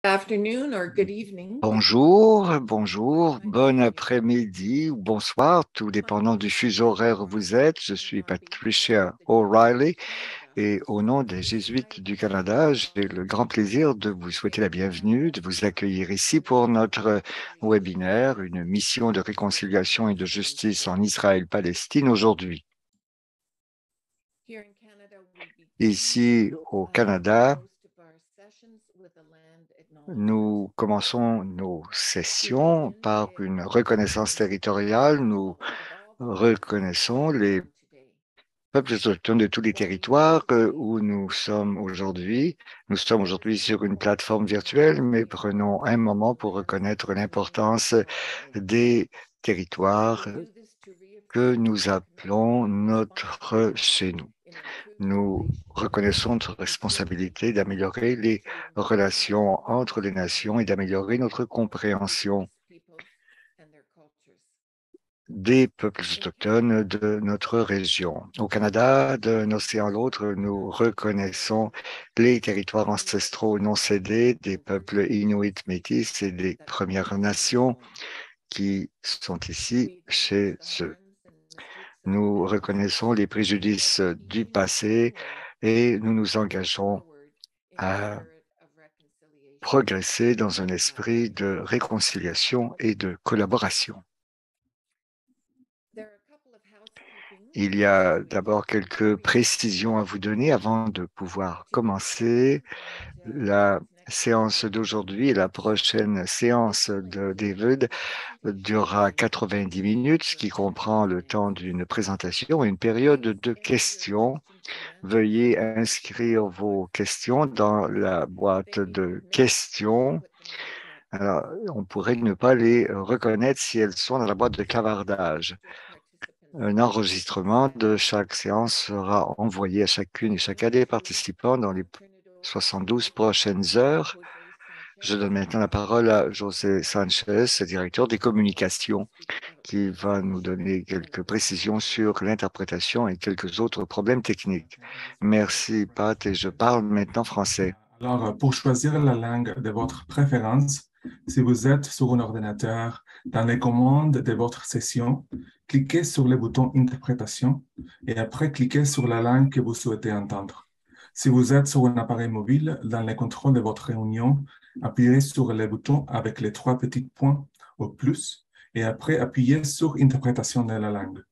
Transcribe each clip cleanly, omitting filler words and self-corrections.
Afternoon or good evening. Bonjour, bon après-midi ou bonsoir, tout dépendant du fuseau horaire où vous êtes. Je suis Patricia O'Reilly et au nom des Jésuites du Canada, j'ai le grand plaisir de vous souhaiter la bienvenue, de vous accueillir ici pour notre webinaire, une mission de réconciliation et de justice en Israël-Palestine aujourd'hui. Ici au Canada, nous commençons nos sessions par une reconnaissance territoriale. Nous reconnaissons les peuples autochtones de tous les territoires où nous sommes aujourd'hui. Nous sommes aujourd'hui sur une plateforme virtuelle, mais prenons un moment pour reconnaître l'importance des territoires que nous appelons notre chez nous. Nous reconnaissons notre responsabilité d'améliorer les relations entre les nations et d'améliorer notre compréhension des peuples autochtones de notre région. Au Canada, d'un océan à l'autre, nous reconnaissons les territoires ancestraux non cédés des peuples inuits, métis et des Premières Nations qui sont ici chez eux. Nous reconnaissons les préjudices du passé et nous nous engageons à progresser dans un esprit de réconciliation et de collaboration. Il y a d'abord quelques précisions à vous donner avant de pouvoir commencer. La séance d'aujourd'hui et la prochaine séance de David durera 90 minutes, ce qui comprend le temps d'une présentation et une période de questions. Veuillez inscrire vos questions dans la boîte de questions. Alors, on pourrait ne pas les reconnaître si elles sont dans la boîte de clavardage. Un enregistrement de chaque séance sera envoyé à chacune et chacun des participants dans les 72 prochaines heures. Je donne maintenant la parole à José Sanchez, directeur des communications, qui va nous donner quelques précisions sur l'interprétation et quelques autres problèmes techniques. Merci, Pat, et je parle maintenant français. Alors, pour choisir la langue de votre préférence, si vous êtes sur un ordinateur, dans les commandes de votre session, cliquez sur le bouton Interprétation et après cliquez sur la langue que vous souhaitez entendre. Si vous êtes sur un appareil mobile, dans les contrôles de votre réunion, appuyez sur le bouton avec les trois petits points au plus et après appuyez sur Interprétation de la langue.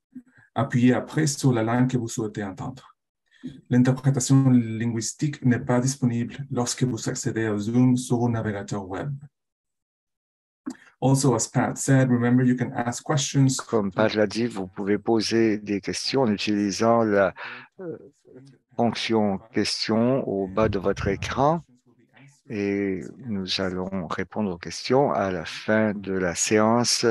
Appuyez après sur la langue que vous souhaitez entendre. L'interprétation linguistique n'est pas disponible lorsque vous accédez à Zoom sur un navigateur web. Also, as Pat said, remember you can ask questions. Comme Pat l'a dit, vous pouvez poser des questions en utilisant la fonction question au bas de votre écran et nous allons répondre aux questions à la fin de la séance.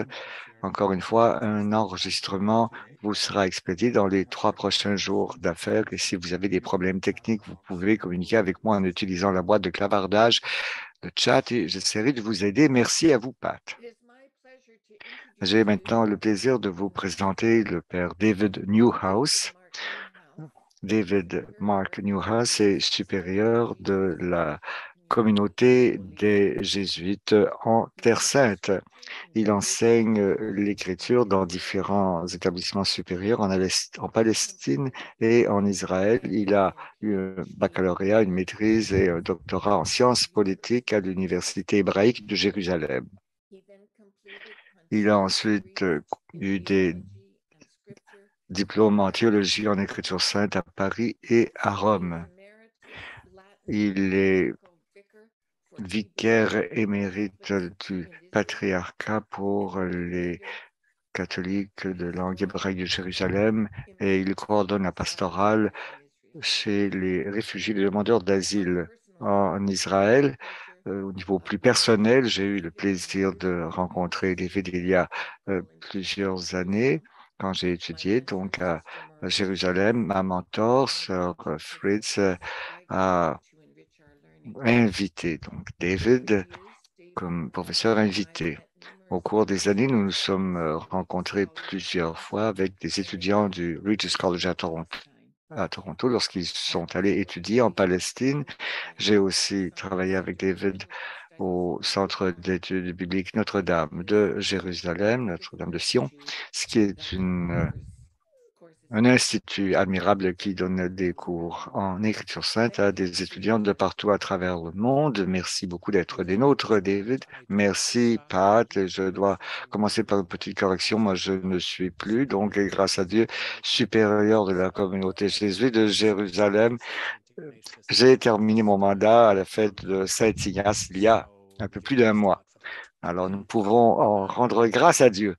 Encore une fois, un enregistrement vous sera expédié dans les 3 prochains jours d'affaires. Et si vous avez des problèmes techniques, vous pouvez communiquer avec moi en utilisant la boîte de clavardage, le chat, et j'essaierai de vous aider. Merci à vous, Pat. J'ai maintenant le plaisir de vous présenter le père David Newhouse. David Mark Newhouse est supérieur de la communauté des Jésuites en Terre Sainte. Il enseigne l'écriture dans différents établissements supérieurs en Palestine et en Israël. Il a eu un baccalauréat, une maîtrise et un doctorat en sciences politiques à l'Université hébraïque de Jérusalem. Il a ensuite eu des diplômes en théologie et en écriture sainte à Paris et à Rome. Il est vicaire émérite du patriarcat pour les catholiques de langue hébraïque de Jérusalem et il coordonne la pastorale chez les réfugiés et les demandeurs d'asile en Israël. Au niveau plus personnel, j'ai eu le plaisir de rencontrer David il y a plusieurs années quand j'ai étudié donc à Jérusalem. Ma mentor, Sœur Fritz, a invité donc David comme professeur invité. Au cours des années, nous nous sommes rencontrés plusieurs fois avec des étudiants du Regis College à Toronto lorsqu'ils sont allés étudier en Palestine. J'ai aussi travaillé avec David au Centre d'études bibliques Notre-Dame de Jérusalem, Notre-Dame de Sion, ce qui est un institut admirable qui donne des cours en Écriture sainte à des étudiants de partout à travers le monde. Merci beaucoup d'être des nôtres, David. Merci, Pat. Et je dois commencer par une petite correction. Moi, je ne suis plus, donc, et grâce à Dieu, supérieur de la communauté jésuite de Jérusalem. J'ai terminé mon mandat à la fête de Saint-Ignace il y a un peu plus d'un mois. Alors, nous pouvons en rendre grâce à Dieu.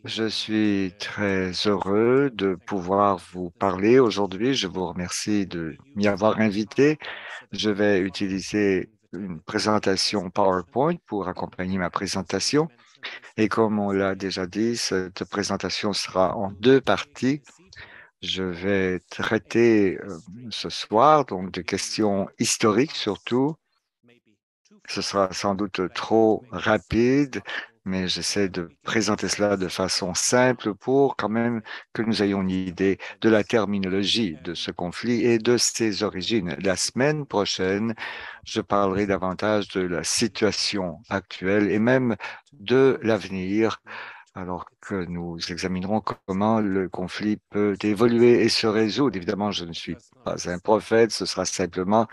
Je suis très heureux de pouvoir vous parler aujourd'hui. Je vous remercie de m'y avoir invité. Je vais utiliser une présentation PowerPoint pour accompagner ma présentation. Et comme on l'a déjà dit, cette présentation sera en deux parties. Je vais traiter ce soir donc de questions historiques surtout. Ce sera sans doute trop rapide, mais j'essaie de présenter cela de façon simple pour quand même que nous ayons une idée de la terminologie de ce conflit et de ses origines. La semaine prochaine, je parlerai davantage de la situation actuelle et même de l'avenir, alors que nous examinerons comment le conflit peut évoluer et se résoudre. Évidemment, je ne suis pas un prophète, ce sera simplement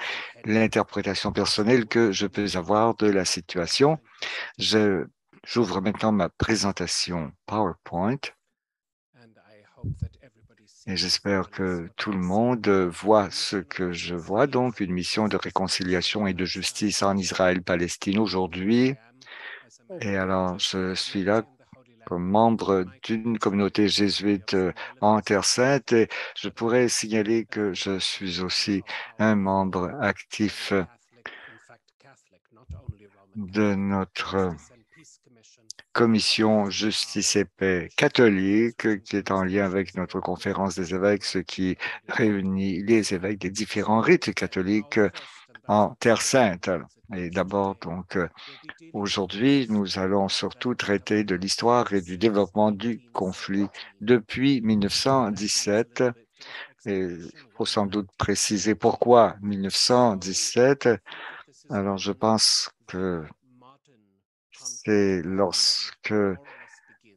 l'interprétation personnelle que je peux avoir de la situation. J'ouvre maintenant ma présentation PowerPoint et j'espère que tout le monde voit ce que je vois, donc une mission de réconciliation et de justice en Israël-Palestine aujourd'hui. Et alors, je suis là comme membre d'une communauté jésuite en Terre Sainte et je pourrais signaler que je suis aussi un membre actif de notre commission Justice et Paix catholique qui est en lien avec notre conférence des évêques, ce qui réunit les évêques des différents rites catholiques en Terre Sainte. Et d'abord, donc, aujourd'hui, nous allons surtout traiter de l'histoire et du développement du conflit depuis 1917. Et il faut sans doute préciser pourquoi 1917. Alors, je pense que c'est lorsque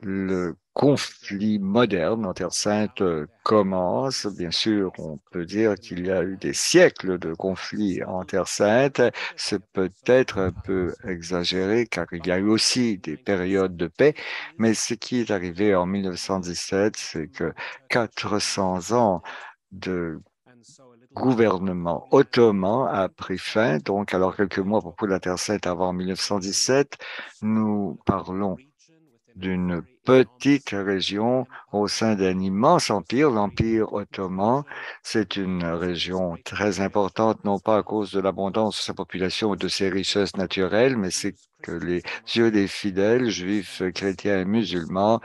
le conflit moderne en Terre Sainte commence. Bien sûr, on peut dire qu'il y a eu des siècles de conflits en Terre Sainte. C'est peut-être un peu exagéré car il y a eu aussi des périodes de paix. Mais ce qui est arrivé en 1917, c'est que 400 ans de gouvernement ottoman a pris fin. Donc, alors quelques mois pour la Terre Sainte avant 1917, nous parlons d'une petite région au sein d'un immense empire, l'Empire ottoman. C'est une région très importante, non pas à cause de l'abondance de sa population ou de ses richesses naturelles, mais c'est que les yeux des fidèles, juifs, chrétiens et musulmans,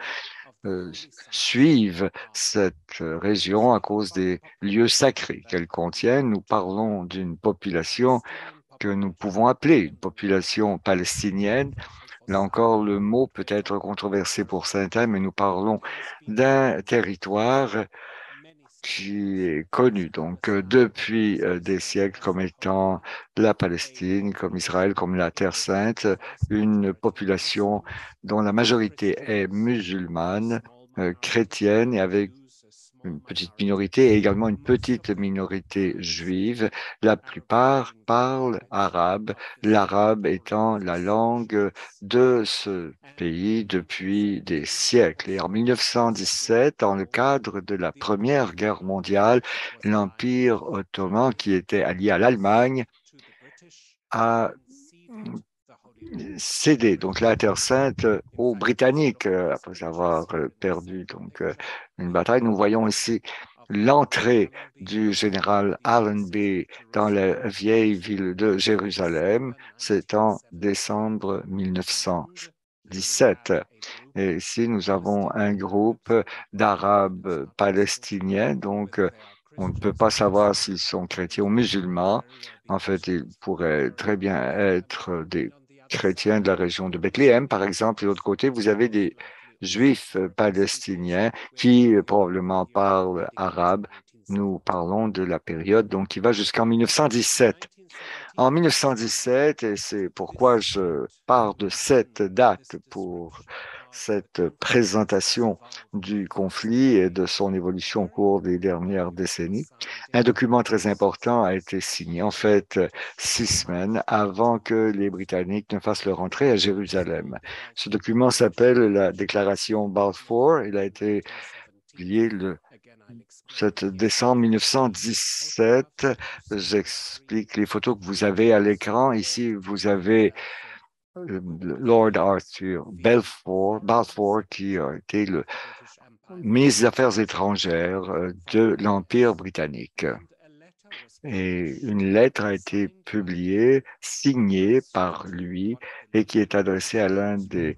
suivent cette région à cause des lieux sacrés qu'elle contient. Nous parlons d'une population que nous pouvons appeler une population palestinienne. Là encore, le mot peut être controversé pour certains, mais nous parlons d'un territoire qui est connu donc depuis des siècles comme étant la Palestine, comme Israël, comme la Terre Sainte, une population dont la majorité est musulmane, chrétienne et avec une petite minorité et également une petite minorité juive. La plupart parlent arabe, l'arabe étant la langue de ce pays depuis des siècles. Et en 1917, dans le cadre de la Première Guerre mondiale, l'Empire ottoman, qui était allié à l'Allemagne, a cédé donc la Terre Sainte aux Britanniques après avoir perdu donc une bataille. Nous voyons ici l'entrée du général Allenby dans la vieille ville de Jérusalem. C'est en décembre 1917. Et ici, nous avons un groupe d'Arabes palestiniens, donc on ne peut pas savoir s'ils sont chrétiens ou musulmans. En fait, ils pourraient très bien être des chrétiens de la région de Bethléem, par exemple. Et de l'autre côté, vous avez des juifs palestiniens qui probablement parlent arabe. Nous parlons de la période donc qui va jusqu'en 1917. En 1917, et c'est pourquoi je pars de cette date pour cette présentation du conflit et de son évolution au cours des dernières décennies, un document très important a été signé, en fait, 6 semaines avant que les Britanniques ne fassent leur entrée à Jérusalem. Ce document s'appelle la Déclaration Balfour. Il a été publié le 7 décembre 1917. J'explique les photos que vous avez à l'écran. Ici, vous avez Lord Arthur Balfour, qui a été le ministre des Affaires étrangères de l'Empire britannique. Et une lettre a été publiée, signée par lui, et qui est adressée à l'un des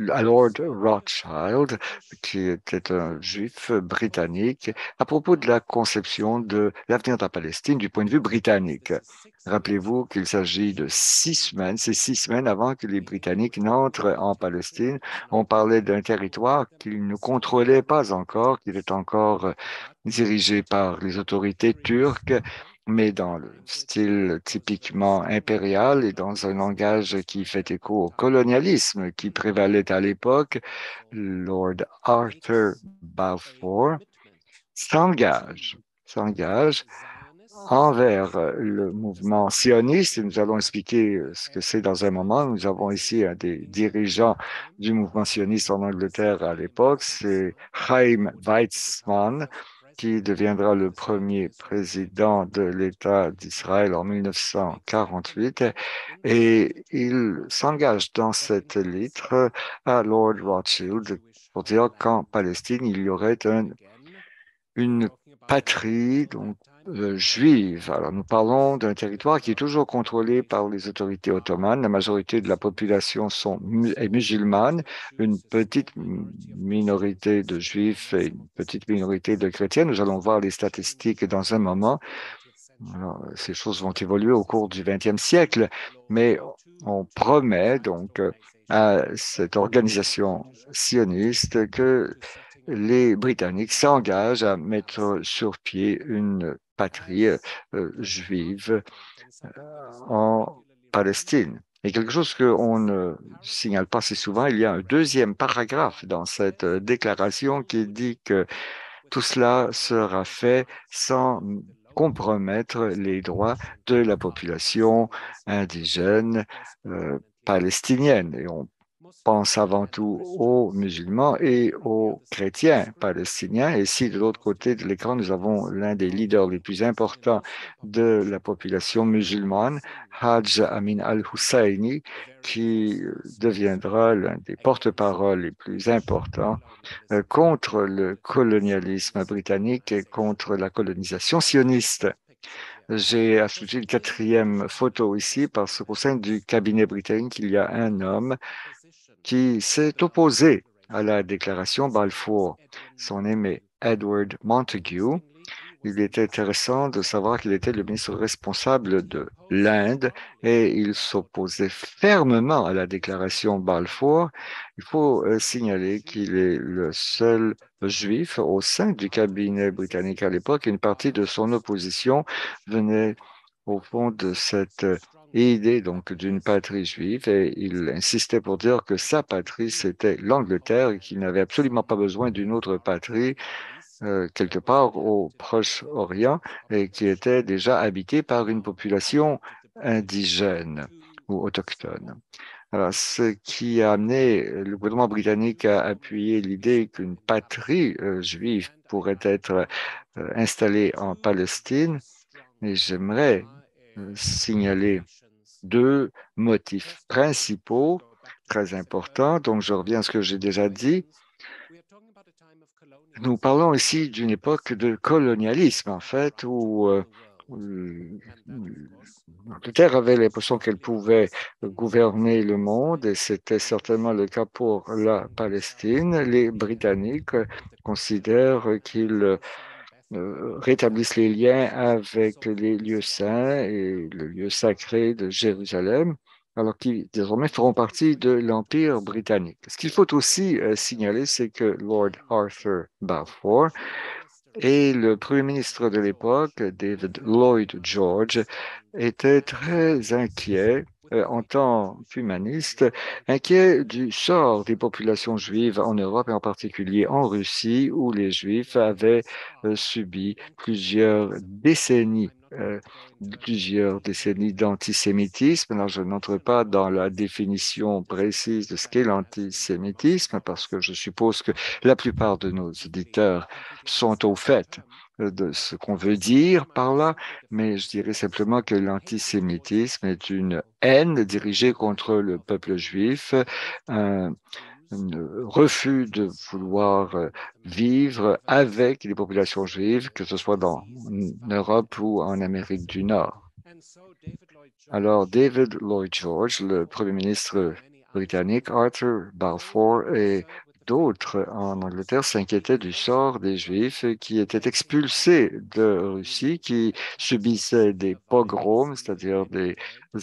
à Lord Rothschild, qui était un juif britannique, à propos de la conception de l'avenir de la Palestine du point de vue britannique. Rappelez-vous qu'il s'agit de 6 semaines, c'est 6 semaines avant que les Britanniques n'entrent en Palestine. On parlait d'un territoire qu'ils ne contrôlaient pas encore, qu'il est encore dirigé par les autorités turques, mais dans le style typiquement impérial et dans un langage qui fait écho au colonialisme qui prévalait à l'époque. Lord Arthur Balfour s'engage envers le mouvement sioniste, et nous allons expliquer ce que c'est dans un moment. Nous avons ici un des dirigeants du mouvement sioniste en Angleterre à l'époque, c'est Chaim Weizmann, qui deviendra le premier président de l'État d'Israël en 1948. Et il s'engage dans cette lettre à Lord Rothschild pour dire qu'en Palestine, il y aurait une patrie donc juive. Alors nous parlons d'un territoire qui est toujours contrôlé par les autorités ottomanes. La majorité de la population est musulmane, une petite minorité de juifs et une petite minorité de chrétiens. Nous allons voir les statistiques dans un moment. Alors, ces choses vont évoluer au cours du 20e siècle, mais on promet donc à cette organisation sioniste que les Britanniques s'engagent à mettre sur pied une patrie juive en Palestine. Et quelque chose qu'on ne signale pas si souvent, il y a un deuxième paragraphe dans cette déclaration qui dit que tout cela sera fait sans compromettre les droits de la population indigène palestinienne. Et on pense avant tout aux musulmans et aux chrétiens palestiniens. Et si de l'autre côté de l'écran, nous avons l'un des leaders les plus importants de la population musulmane, Hajj Amin al-Husseini, qui deviendra l'un des porte-parole les plus importants contre le colonialisme britannique et contre la colonisation sioniste. J'ai ajouté une quatrième photo ici parce qu'au sein du cabinet britannique, il y a un homme qui s'est opposé à la déclaration Balfour. Son nom est Edward Montagu. Il est intéressant de savoir qu'il était le ministre responsable de l'Inde et il s'opposait fermement à la déclaration Balfour. Il faut signaler qu'il est le seul juif au sein du cabinet britannique à l'époque. Une partie de son opposition venait au fond de cette idée donc d'une patrie juive et il insistait pour dire que sa patrie c'était l'Angleterre et qu'il n'avait absolument pas besoin d'une autre patrie quelque part au Proche-Orient et qui était déjà habité par une population indigène ou autochtone. Alors, ce qui a amené le gouvernement britannique à appuyer l'idée qu'une patrie juive pourrait être installée en Palestine, et j'aimerais signaler deux motifs principaux très importants. Donc, je reviens à ce que j'ai déjà dit. Nous parlons ici d'une époque de colonialisme, en fait, où l'Angleterre avait l'impression qu'elle pouvait gouverner le monde, et c'était certainement le cas pour la Palestine. Les Britanniques considèrent qu'ils rétablissent les liens avec les lieux saints et le lieu sacré de Jérusalem, alors qu'ils désormais feront partie de l'Empire britannique. Ce qu'il faut aussi signaler, c'est que Lord Arthur Balfour Et le Premier ministre de l'époque, David Lloyd George, était très inquiet en tant qu'humaniste, inquiet du sort des populations juives en Europe et en particulier en Russie, où les Juifs avaient subi plusieurs décennies d'antisémitisme. Alors, je n'entre pas dans la définition précise de ce qu'est l'antisémitisme, parce que je suppose que la plupart de nos auditeurs sont au fait de ce qu'on veut dire par là, mais je dirais simplement que l'antisémitisme est une haine dirigée contre le peuple juif, un, un refus de vouloir vivre avec les populations juives, que ce soit en Europe ou en Amérique du Nord. Alors, David Lloyd George, le Premier ministre britannique, Arthur Balfour et d'autres en Angleterre s'inquiétaient du sort des Juifs qui étaient expulsés de Russie, qui subissaient des pogroms, c'est-à-dire des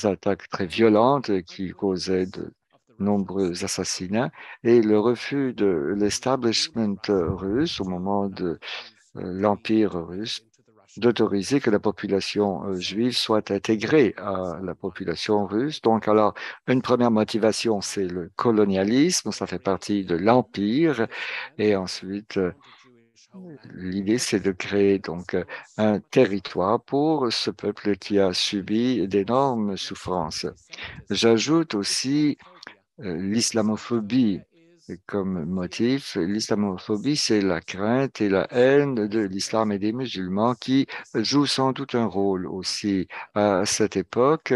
attaques très violentes qui causaient de nombreux assassinats, et le refus de l'establishment russe au moment de l'Empire russe d'autoriser que la population juive soit intégrée à la population russe. Donc, alors, une première motivation, c'est le colonialisme, ça fait partie de l'Empire. Et ensuite, l'idée, c'est de créer donc un territoire pour ce peuple qui a subi d'énormes souffrances. J'ajoute aussi l'islamophobie comme motif. L'islamophobie, c'est la crainte et la haine de l'islam et des musulmans qui jouent sans doute un rôle aussi. À cette époque,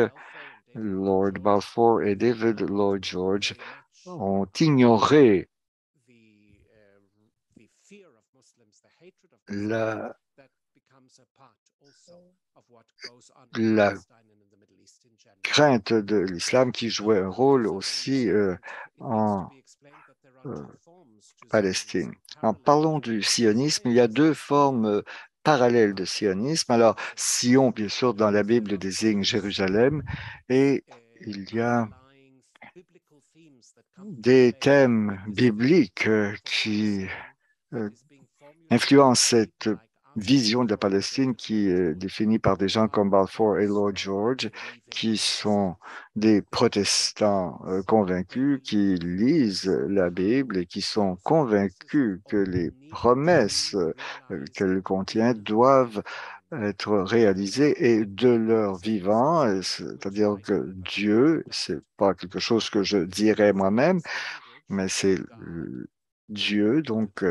Lord Balfour et David Lloyd George ont ignoré la, la crainte de l'islam qui jouait un rôle aussi en Palestine. En parlant du sionisme, il y a deux formes parallèles de sionisme. Alors, Sion, bien sûr, dans la Bible désigne Jérusalem, et il y a des thèmes bibliques qui euh, influencent cette vision de la Palestine qui est définie par des gens comme Balfour et Lord George, qui sont des protestants convaincus, qui lisent la Bible et qui sont convaincus que les promesses qu'elle contient doivent être réalisées et de leur vivant, c'est-à-dire que Dieu, c'est pas quelque chose que je dirais moi-même, mais c'est Dieu, donc,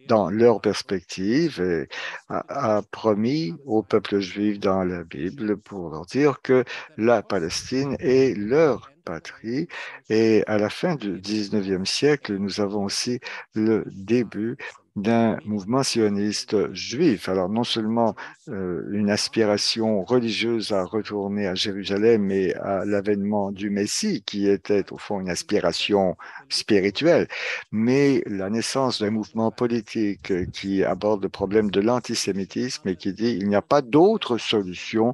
dans leur perspective, a promis au peuple juif dans la Bible pour leur dire que la Palestine est leur patrie. Et à la fin du 19e siècle, nous avons aussi le début d'un mouvement sioniste juif. Alors, non seulement une aspiration religieuse à retourner à Jérusalem et à l'avènement du Messie, qui était au fond une aspiration spirituelle, mais la naissance d'un mouvement politique qui aborde le problème de l'antisémitisme et qui dit il n'y a pas d'autre solution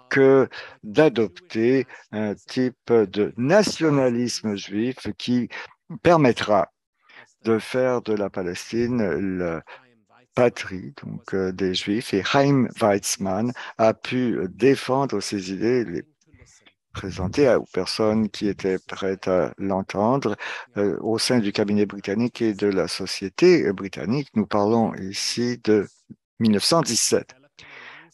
que d'adopter un type de nationalisme juif qui permettra de faire de la Palestine la patrie donc, des Juifs. Et Chaim Weizmann a pu défendre ces idées, les présenter aux personnes qui étaient prêtes à l'entendre au sein du cabinet britannique et de la société britannique. Nous parlons ici de 1917.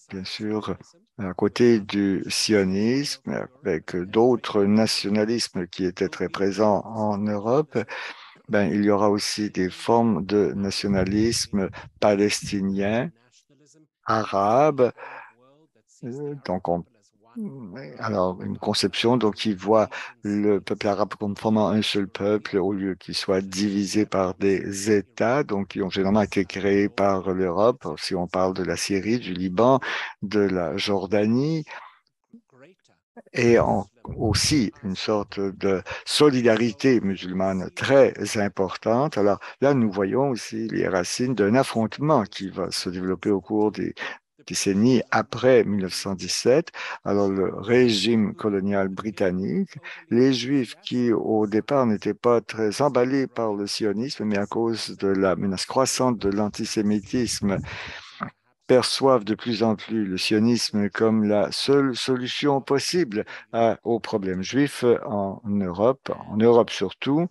Bien sûr, à côté du sionisme, avec d'autres nationalismes qui étaient très présents en Europe, ben, il y aura aussi des formes de nationalisme palestinien, arabe. Donc, alors, une conception donc, qui voit le peuple arabe comme formant un seul peuple au lieu qu'il soit divisé par des États, donc qui ont généralement été créés par l'Europe, si on parle de la Syrie, du Liban, de la Jordanie, et aussi une sorte de solidarité musulmane très importante. Alors là, nous voyons aussi les racines d'un affrontement qui va se développer au cours des décennies après 1917. Alors le régime colonial britannique, les Juifs qui au départ n'étaient pas très emballés par le sionisme, mais à cause de la menace croissante de l'antisémitisme perçoivent de plus en plus le sionisme comme la seule solution possible aux problèmes juifs en Europe surtout.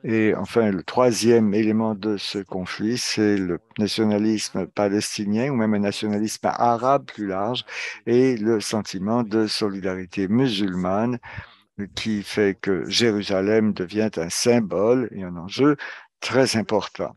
Et enfin, le troisième élément de ce conflit, c'est le nationalisme palestinien ou même un nationalisme arabe plus large et le sentiment de solidarité musulmane qui fait que Jérusalem devient un symbole et un enjeu très important.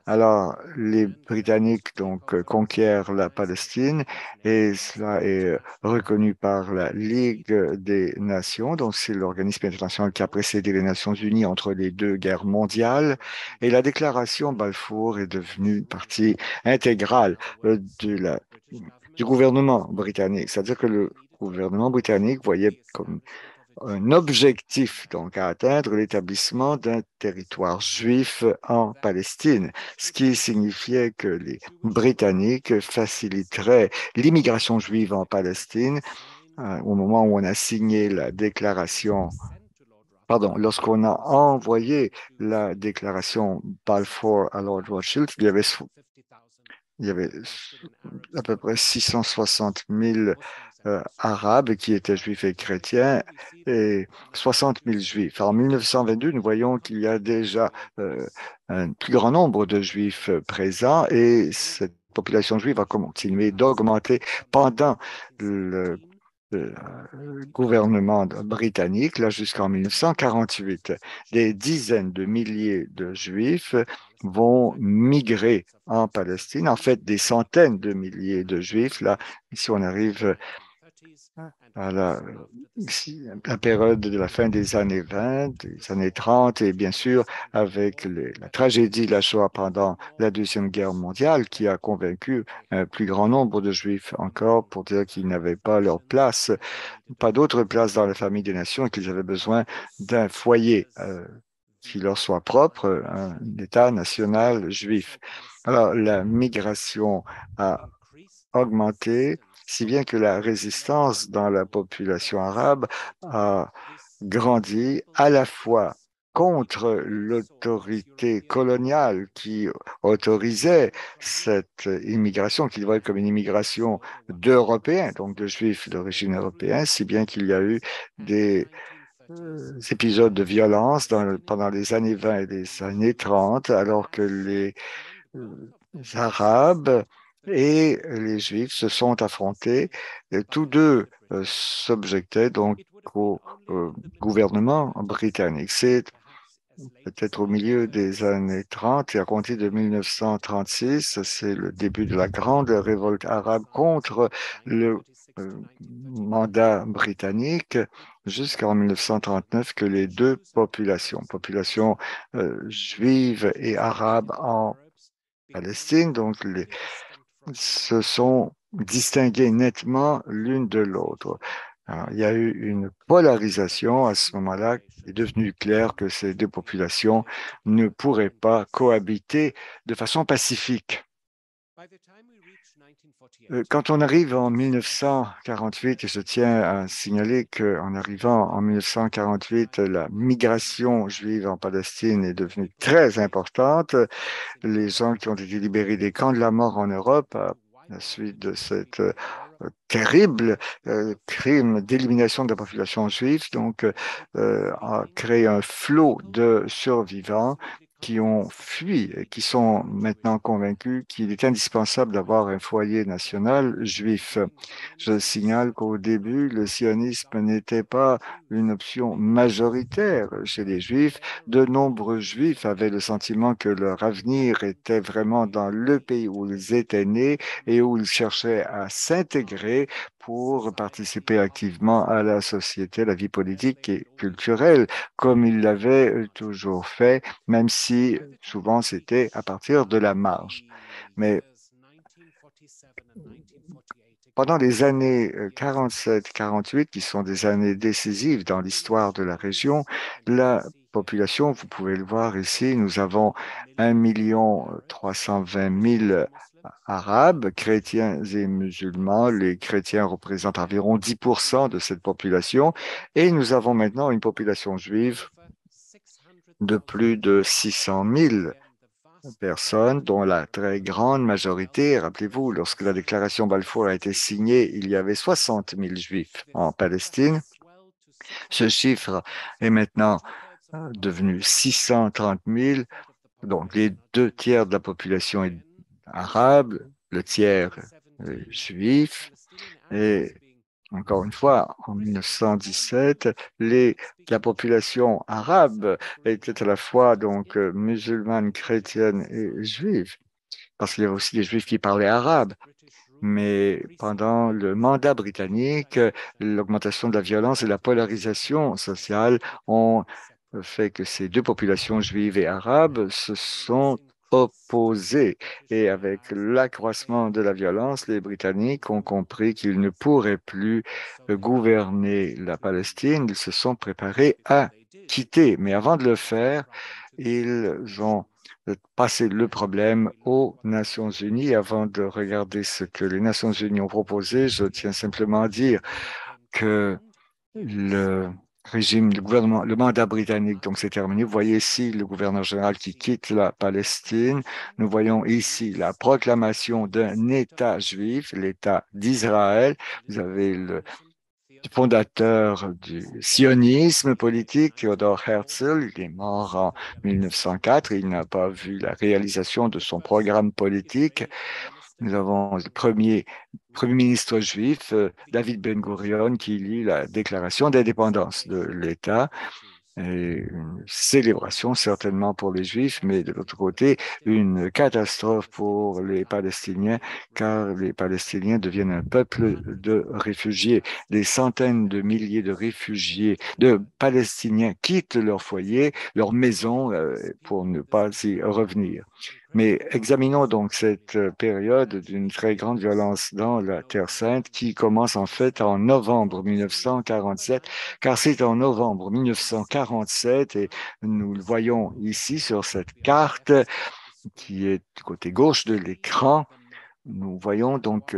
Alors, les Britanniques donc conquièrent la Palestine et cela est reconnu par la Ligue des Nations. Donc, c'est l'organisme international qui a précédé les Nations Unies entre les deux guerres mondiales. Et la déclaration Balfour est devenue partie intégrale du gouvernement britannique. C'est-à-dire que le gouvernement britannique voyait comme un objectif donc à atteindre l'établissement d'un territoire juif en Palestine, ce qui signifiait que les Britanniques faciliteraient l'immigration juive en Palestine au moment où on a signé la déclaration. Pardon, lorsqu'on a envoyé la déclaration Balfour à Lord Rothschild, il y avait à peu près 660 000 arabes qui étaient juifs et chrétiens et 60 000 juifs. En 1922, nous voyons qu'il y a déjà un plus grand nombre de juifs présents et cette population juive a continué d'augmenter pendant le gouvernement britannique, là jusqu'en 1948. Des dizaines de milliers de Juifs vont migrer en Palestine. En fait, des centaines de milliers de Juifs. Là, si on arrive à la période de la fin des années 20, des années 30, et bien sûr avec la tragédie de la Shoah pendant la Deuxième Guerre mondiale qui a convaincu un plus grand nombre de Juifs encore pour dire qu'ils n'avaient pas leur place, pas d'autre place dans la famille des nations et qu'ils avaient besoin d'un foyer qui leur soit propre, un État national juif. Alors, la migration a augmenté, si bien que la résistance dans la population arabe a grandi à la fois contre l'autorité coloniale qui autorisait cette immigration, qu'il voyait comme une immigration d'Européens, donc de Juifs d'origine européenne, si bien qu'il y a eu des épisodes de violence pendant les années 20 et les années 30, alors que les Arabes et les Juifs se sont affrontés. Et tous deux s'objectaient donc au gouvernement britannique. C'est peut-être au milieu des années 30 et à compter de 1936, c'est le début de la grande révolte arabe contre le mandat britannique jusqu'en 1939 que les deux population juive et arabe en Palestine, donc se sont distinguées nettement l'une de l'autre. Alors, il y a eu une polarisation à ce moment-là. Il est devenu clair que ces deux populations ne pourraient pas cohabiter de façon pacifique. Quand on arrive en 1948, et je tiens à signaler qu'en arrivant en 1948, la migration juive en Palestine est devenue très importante. Les gens qui ont été libérés des camps de la mort en Europe, à la suite de cette terrible crime d'élimination de la population juive, donc a créé un flot de survivants qui ont fui et qui sont maintenant convaincus qu'il est indispensable d'avoir un foyer national juif. Je signale qu'au début, le sionisme n'était pas une option majoritaire chez les Juifs. De nombreux Juifs avaient le sentiment que leur avenir était vraiment dans le pays où ils étaient nés et où ils cherchaient à s'intégrer pour participer activement à la société, à la vie politique et culturelle, comme ils l'avaient toujours fait, même si souvent c'était à partir de la marge. Mais pendant les années 47-48, qui sont des années décisives dans l'histoire de la région, la population, vous pouvez le voir ici, nous avons 1 320 000 Arabes, chrétiens et musulmans. Les chrétiens représentent environ 10% de cette population et nous avons maintenant une population juive de plus de 600 000 personnes, dont la très grande majorité, rappelez-vous, lorsque la déclaration Balfour a été signée, il y avait 60 000 Juifs en Palestine. Ce chiffre est maintenant devenu 630 000, donc les 2 tiers de la population est arabe, le tiers juif, et encore une fois, en 1917, la population arabe était à la fois donc musulmane, chrétienne et juive, parce qu'il y avait aussi des juifs qui parlaient arabe. Mais pendant le mandat britannique, l'augmentation de la violence et la polarisation sociale ont fait que ces deux populations juives et arabes se sont opposées. Et avec l'accroissement de la violence, les Britanniques ont compris qu'ils ne pourraient plus gouverner la Palestine. Ils se sont préparés à quitter. Mais avant de le faire, ils ont passer le problème aux Nations Unies. Avant de regarder ce que les Nations Unies ont proposé, je tiens simplement à dire que le régime, le gouvernement, le mandat britannique, donc c'est terminé. Vous voyez ici le gouverneur général qui quitte la Palestine. Nous voyons ici la proclamation d'un État juif, l'État d'Israël. Vous avez le fondateur du sionisme politique, Theodor Herzl. Il est mort en 1904. Il n'a pas vu la réalisation de son programme politique. Nous avons le premier ministre juif, David Ben-Gurion, qui lit la déclaration d'indépendance de l'État. Et une célébration certainement pour les Juifs, mais de l'autre côté, une catastrophe pour les Palestiniens, car les Palestiniens deviennent un peuple de réfugiés. Des centaines de milliers de réfugiés, de Palestiniens quittent leur foyer, leur maison, pour ne pas y revenir. Mais examinons donc cette période d'une très grande violence dans la Terre sainte qui commence en fait en novembre 1947, car c'est en novembre 1947, et nous le voyons ici sur cette carte qui est du côté gauche de l'écran. Nous voyons donc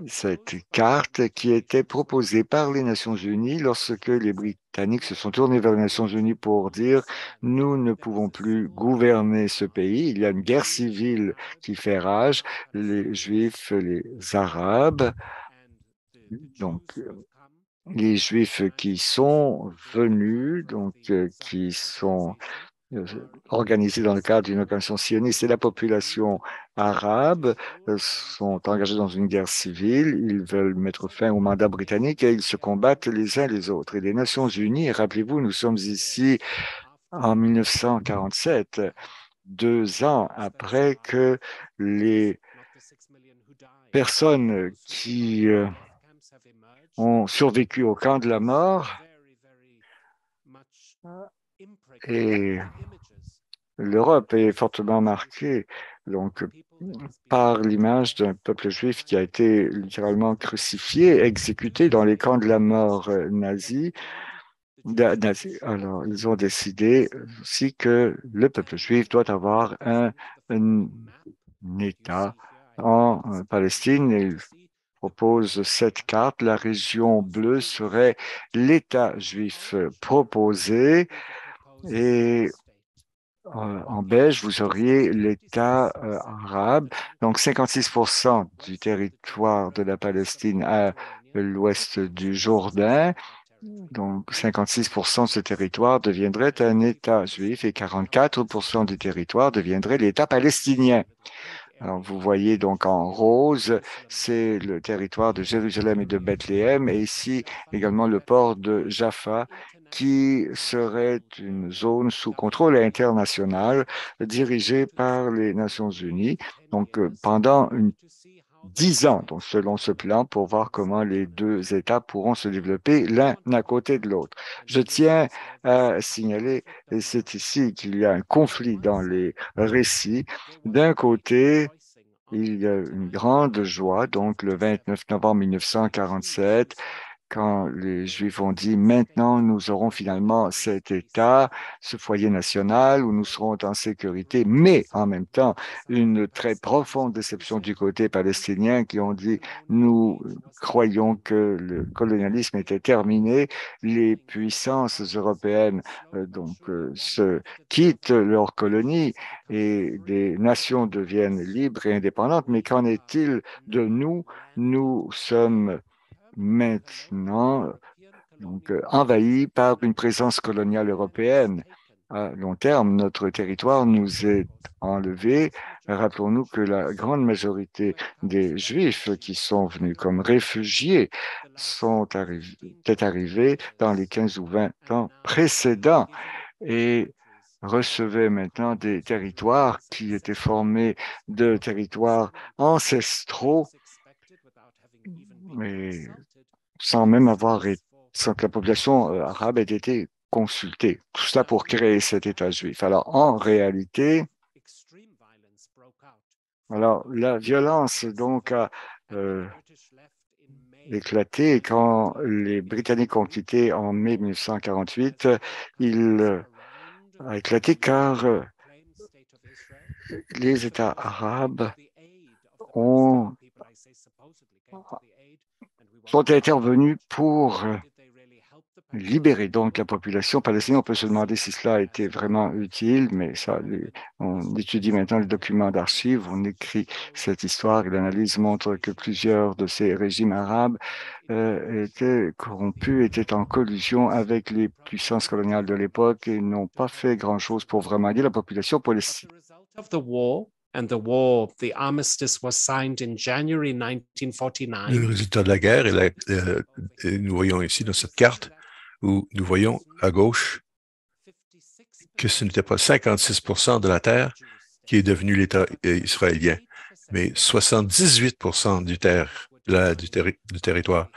cette carte qui était proposée par les Nations Unies lorsque les Britanniques se sont tournés vers les Nations Unies pour dire nous ne pouvons plus gouverner ce pays. Il y a une guerre civile qui fait rage. Les Juifs, les Arabes, donc les Juifs qui sont venus, donc qui sont organisés dans le cadre d'une organisation sioniste et la population arabe sont engagés dans une guerre civile. Ils veulent mettre fin au mandat britannique et ils se combattent les uns les autres. Et les Nations Unies, rappelez-vous, nous sommes ici en 1947, 2 ans après que les personnes qui ont survécu au camp de la mort et l'Europe est fortement marquée donc, par l'image d'un peuple juif qui a été littéralement crucifié, exécuté dans les camps de la mort nazis. Alors, ils ont décidé aussi que le peuple juif doit avoir un État en Palestine. Ils proposent cette carte. La région bleue serait l'État juif proposé et en beige, vous auriez l'État arabe, donc 56% du territoire de la Palestine à l'ouest du Jourdain. Donc 56% de ce territoire deviendrait un État juif et 44% du territoire deviendrait l'État palestinien. Alors, vous voyez donc en rose, c'est le territoire de Jérusalem et de Bethléem, et ici également le port de Jaffa, qui serait une zone sous contrôle international dirigée par les Nations Unies. Donc, pendant 10 ans, donc selon ce plan, pour voir comment les deux États pourront se développer l'un à côté de l'autre. Je tiens à signaler, et c'est ici qu'il y a un conflit dans les récits. D'un côté, il y a une grande joie, donc le 29 novembre 1947, quand les Juifs ont dit, maintenant, nous aurons finalement cet État, ce foyer national où nous serons en sécurité, mais en même temps, une très profonde déception du côté palestinien qui ont dit, nous croyons que le colonialisme était terminé, les puissances européennes se quittent leur colonie et des nations deviennent libres et indépendantes, mais qu'en est-il de nous? Nous sommes maintenant envahis par une présence coloniale européenne. À long terme, notre territoire nous est enlevé. Rappelons-nous que la grande majorité des Juifs qui sont venus comme réfugiés étaient arrivés dans les 15 ou 20 ans précédents et recevaient maintenant des territoires qui étaient formés de territoires ancestraux et sans même sans que la population arabe ait été consultée. Tout cela pour créer cet État juif. Alors, en réalité, la violence donc a éclaté quand les Britanniques ont quitté en mai 1948. Il a éclaté car les États arabes sont intervenus pour libérer donc la population palestinienne. On peut se demander si cela a été vraiment utile, mais on étudie maintenant les documents d'archives, on écrit cette histoire et l'analyse montre que plusieurs de ces régimes arabes étaient corrompus, étaient en collusion avec les puissances coloniales de l'époque et n'ont pas fait grand-chose pour vraiment aider la population palestinienne. Le résultat de la guerre, et nous voyons ici dans cette carte où nous voyons à gauche que ce n'était pas 56% de la terre qui est devenue l'État israélien, mais 78% du territoire,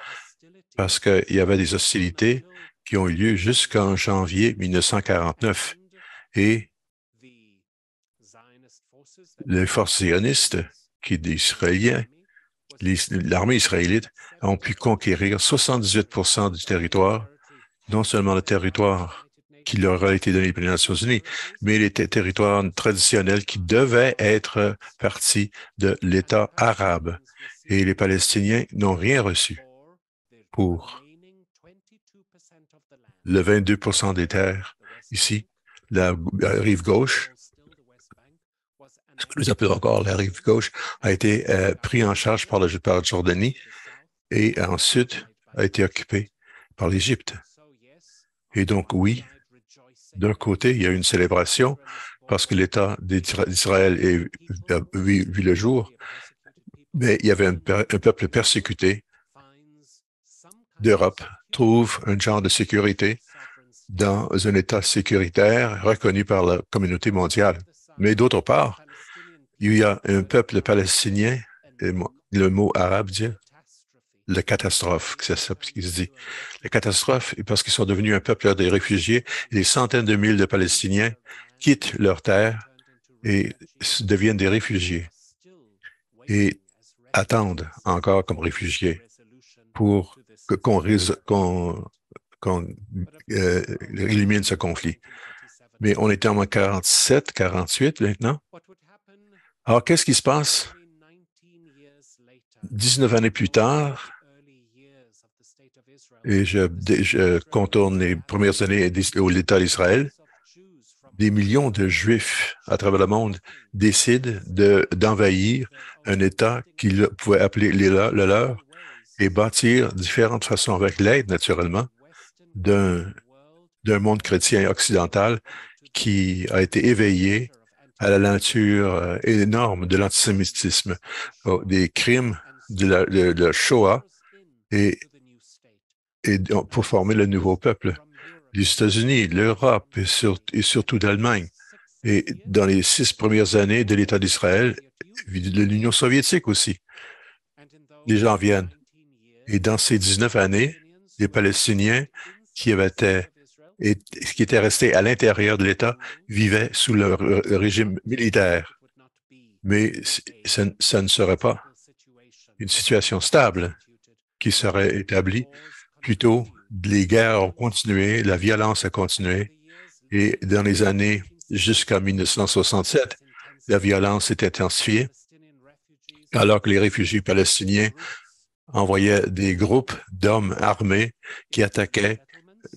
parce qu'il y avait des hostilités qui ont eu lieu jusqu'en janvier 1949. Et les forces sionistes, qui sont des Israéliens, l'armée israélite, ont pu conquérir 78% du territoire, non seulement le territoire qui leur a été donné par les Nations unies, mais les territoires traditionnels qui devaient être partie de l'État arabe. Et les Palestiniens n'ont rien reçu pour le 22% des terres ici, la rive gauche, ce que nous appelons encore la rive gauche, a été pris en charge par la Jordanie et ensuite a été occupé par l'Égypte. Et donc, oui, d'un côté, il y a une célébration parce que l'État d'Israël a vu le jour, mais il y avait un peuple persécuté d'Europe trouve un genre de sécurité dans un État sécuritaire reconnu par la communauté mondiale. Mais d'autre part, il y a un peuple palestinien, et le mot arabe dit la catastrophe, c'est ça qui se dit. La catastrophe, parce qu'ils sont devenus un peuple des réfugiés, et des centaines de milliers de Palestiniens quittent leur terre et deviennent des réfugiés et attendent encore comme réfugiés pour qu'on élimine ce conflit. Mais on était en 47, 48 maintenant. Alors, qu'est-ce qui se passe 19 années plus tard? Et je contourne les premières années de l'État d'Israël. Des millions de Juifs à travers le monde décident d'envahir un État qu'ils pouvaient appeler le leur et bâtir différentes façons, avec l'aide naturellement d'un monde chrétien occidental qui a été éveillé à la nature énorme de l'antisémitisme, des crimes de la Shoah et pour former le nouveau peuple. Les États-Unis, l'Europe et surtout l'Allemagne. Et dans les 6 premières années de l'État d'Israël, de l'Union soviétique aussi, les gens viennent. Et dans ces 19 années, les Palestiniens qui étaient restés à l'intérieur de l'État vivaient sous le régime militaire. Mais ça ne serait pas une situation stable qui serait établie Plutôt, les guerres ont continué, la violence a continué, et dans les années jusqu'en 1967, la violence s'est intensifiée, alors que les réfugiés palestiniens envoyaient des groupes d'hommes armés qui attaquaient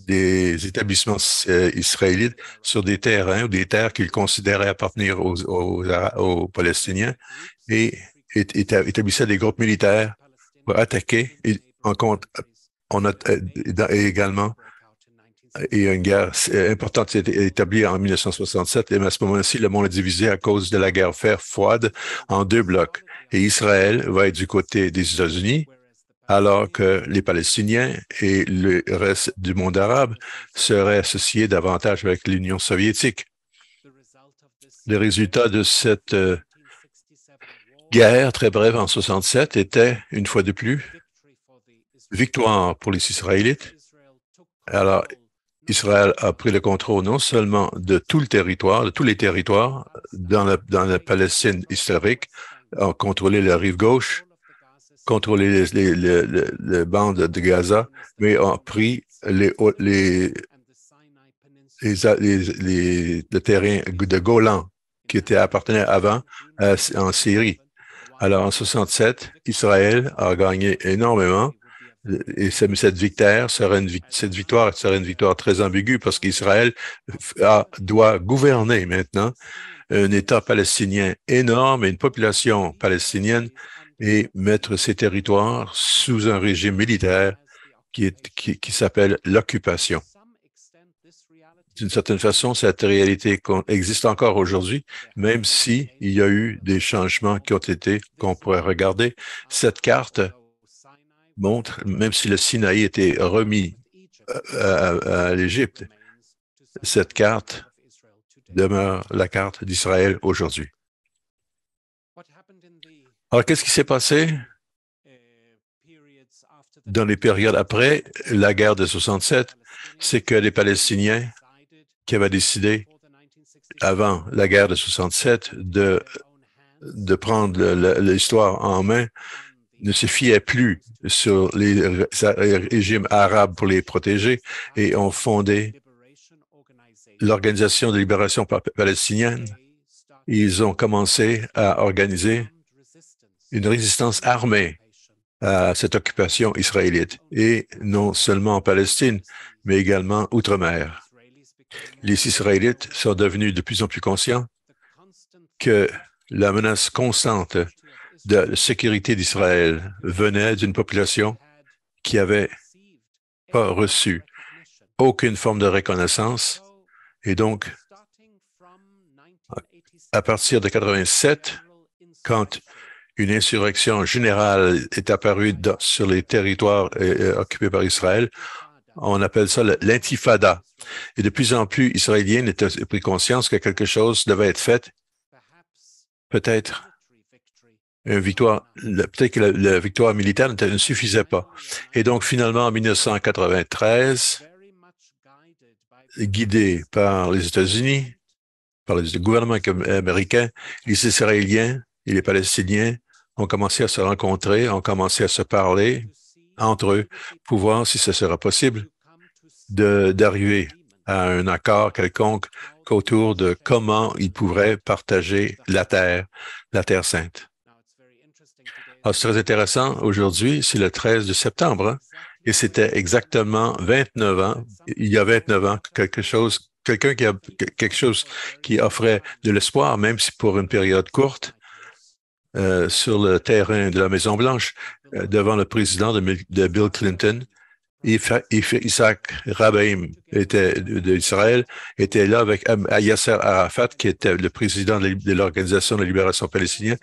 des établissements israélites sur des terrains ou des terres qu'ils considéraient appartenir aux Palestiniens et établissaient des groupes militaires pour attaquer et également et une guerre importante s'est établie en 1967 et à ce moment-ci, le monde est divisé à cause de la guerre froide en deux blocs. Et Israël va être du côté des États-Unis, alors que les Palestiniens et le reste du monde arabe seraient associés davantage avec l'Union soviétique. Le résultat de cette guerre très brève en 67 était, une fois de plus, victoire pour les Israélites. Alors, Israël a pris le contrôle non seulement de tout le territoire, de tous les territoires dans la Palestine historique, a contrôlé la rive gauche, contrôlé les bandes de Gaza, mais a pris le terrain de Golan qui appartenait avant en Syrie. Alors, en 67, Israël a gagné énormément. Et cette victoire serait une victoire très ambiguë parce qu'Israël doit gouverner maintenant un État palestinien énorme et une population palestinienne et mettre ces territoires sous un régime militaire qui s'appelle l'occupation. D'une certaine façon, cette réalité existe encore aujourd'hui, même si il y a eu des changements qu'on pourrait regarder. Cette carte montre, même si le Sinaï était remis à l'Égypte, cette carte demeure la carte d'Israël aujourd'hui. Alors, qu'est-ce qui s'est passé dans les périodes après la guerre de 67? C'est que les Palestiniens qui avaient décidé, avant la guerre de 67, de prendre l'histoire en main, ne se fiaient plus sur les régimes arabes pour les protéger et ont fondé l'Organisation de libération palestinienne. Ils ont commencé à organiser une résistance armée à cette occupation israélite, et non seulement en Palestine, mais également outre-mer. Les Israélites sont devenus de plus en plus conscients que la menace constante de la sécurité d'Israël venait d'une population qui n'avait pas reçu aucune forme de reconnaissance. Et donc, à partir de 87, quand une insurrection générale est apparue sur les territoires occupés par Israël, on appelle ça l'intifada. Et de plus en plus, Israéliens ont pris conscience que quelque chose devait être fait. Peut-être que la victoire militaire ne suffisait pas. Et donc, finalement, en 1993, guidés par les États-Unis, par le gouvernement américain, les Israéliens et les Palestiniens ont commencé à se rencontrer, ont commencé à se parler entre eux pour voir si ce sera possible d'arriver à un accord quelconque autour de comment ils pourraient partager la Terre sainte. Alors, c'est très intéressant. Aujourd'hui, c'est le 13 de septembre, hein, et c'était exactement 29 ans, il y a 29 ans, quelqu'un qui a quelque chose qui offrait de l'espoir, même si pour une période courte, sur le terrain de la Maison-Blanche, devant le président de Bill Clinton. Isaac Rabin d'Israël était là avec Yasser Arafat, qui était le président de l'Organisation de libération palestinienne.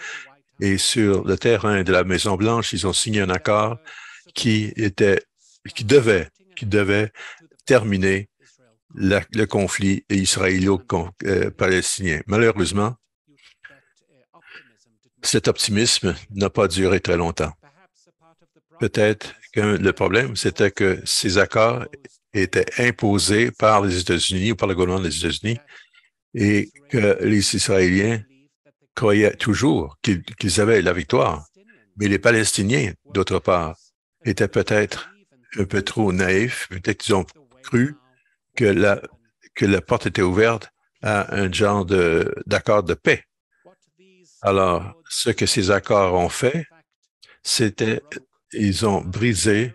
Et sur le terrain de la Maison-Blanche, ils ont signé un accord qui devait terminer le conflit israélo-palestinien. Malheureusement, cet optimisme n'a pas duré très longtemps. Peut-être que le problème, c'était que ces accords étaient imposés par les États-Unis ou par le gouvernement des États-Unis et que les Israéliens croyaient toujours qu'ils avaient la victoire. Mais les Palestiniens, d'autre part, étaient peut-être un peu trop naïfs. Peut-être qu'ils ont cru que la porte était ouverte à un genre d'accord de paix. Alors, ce que ces accords ont fait, c'était ils ont brisé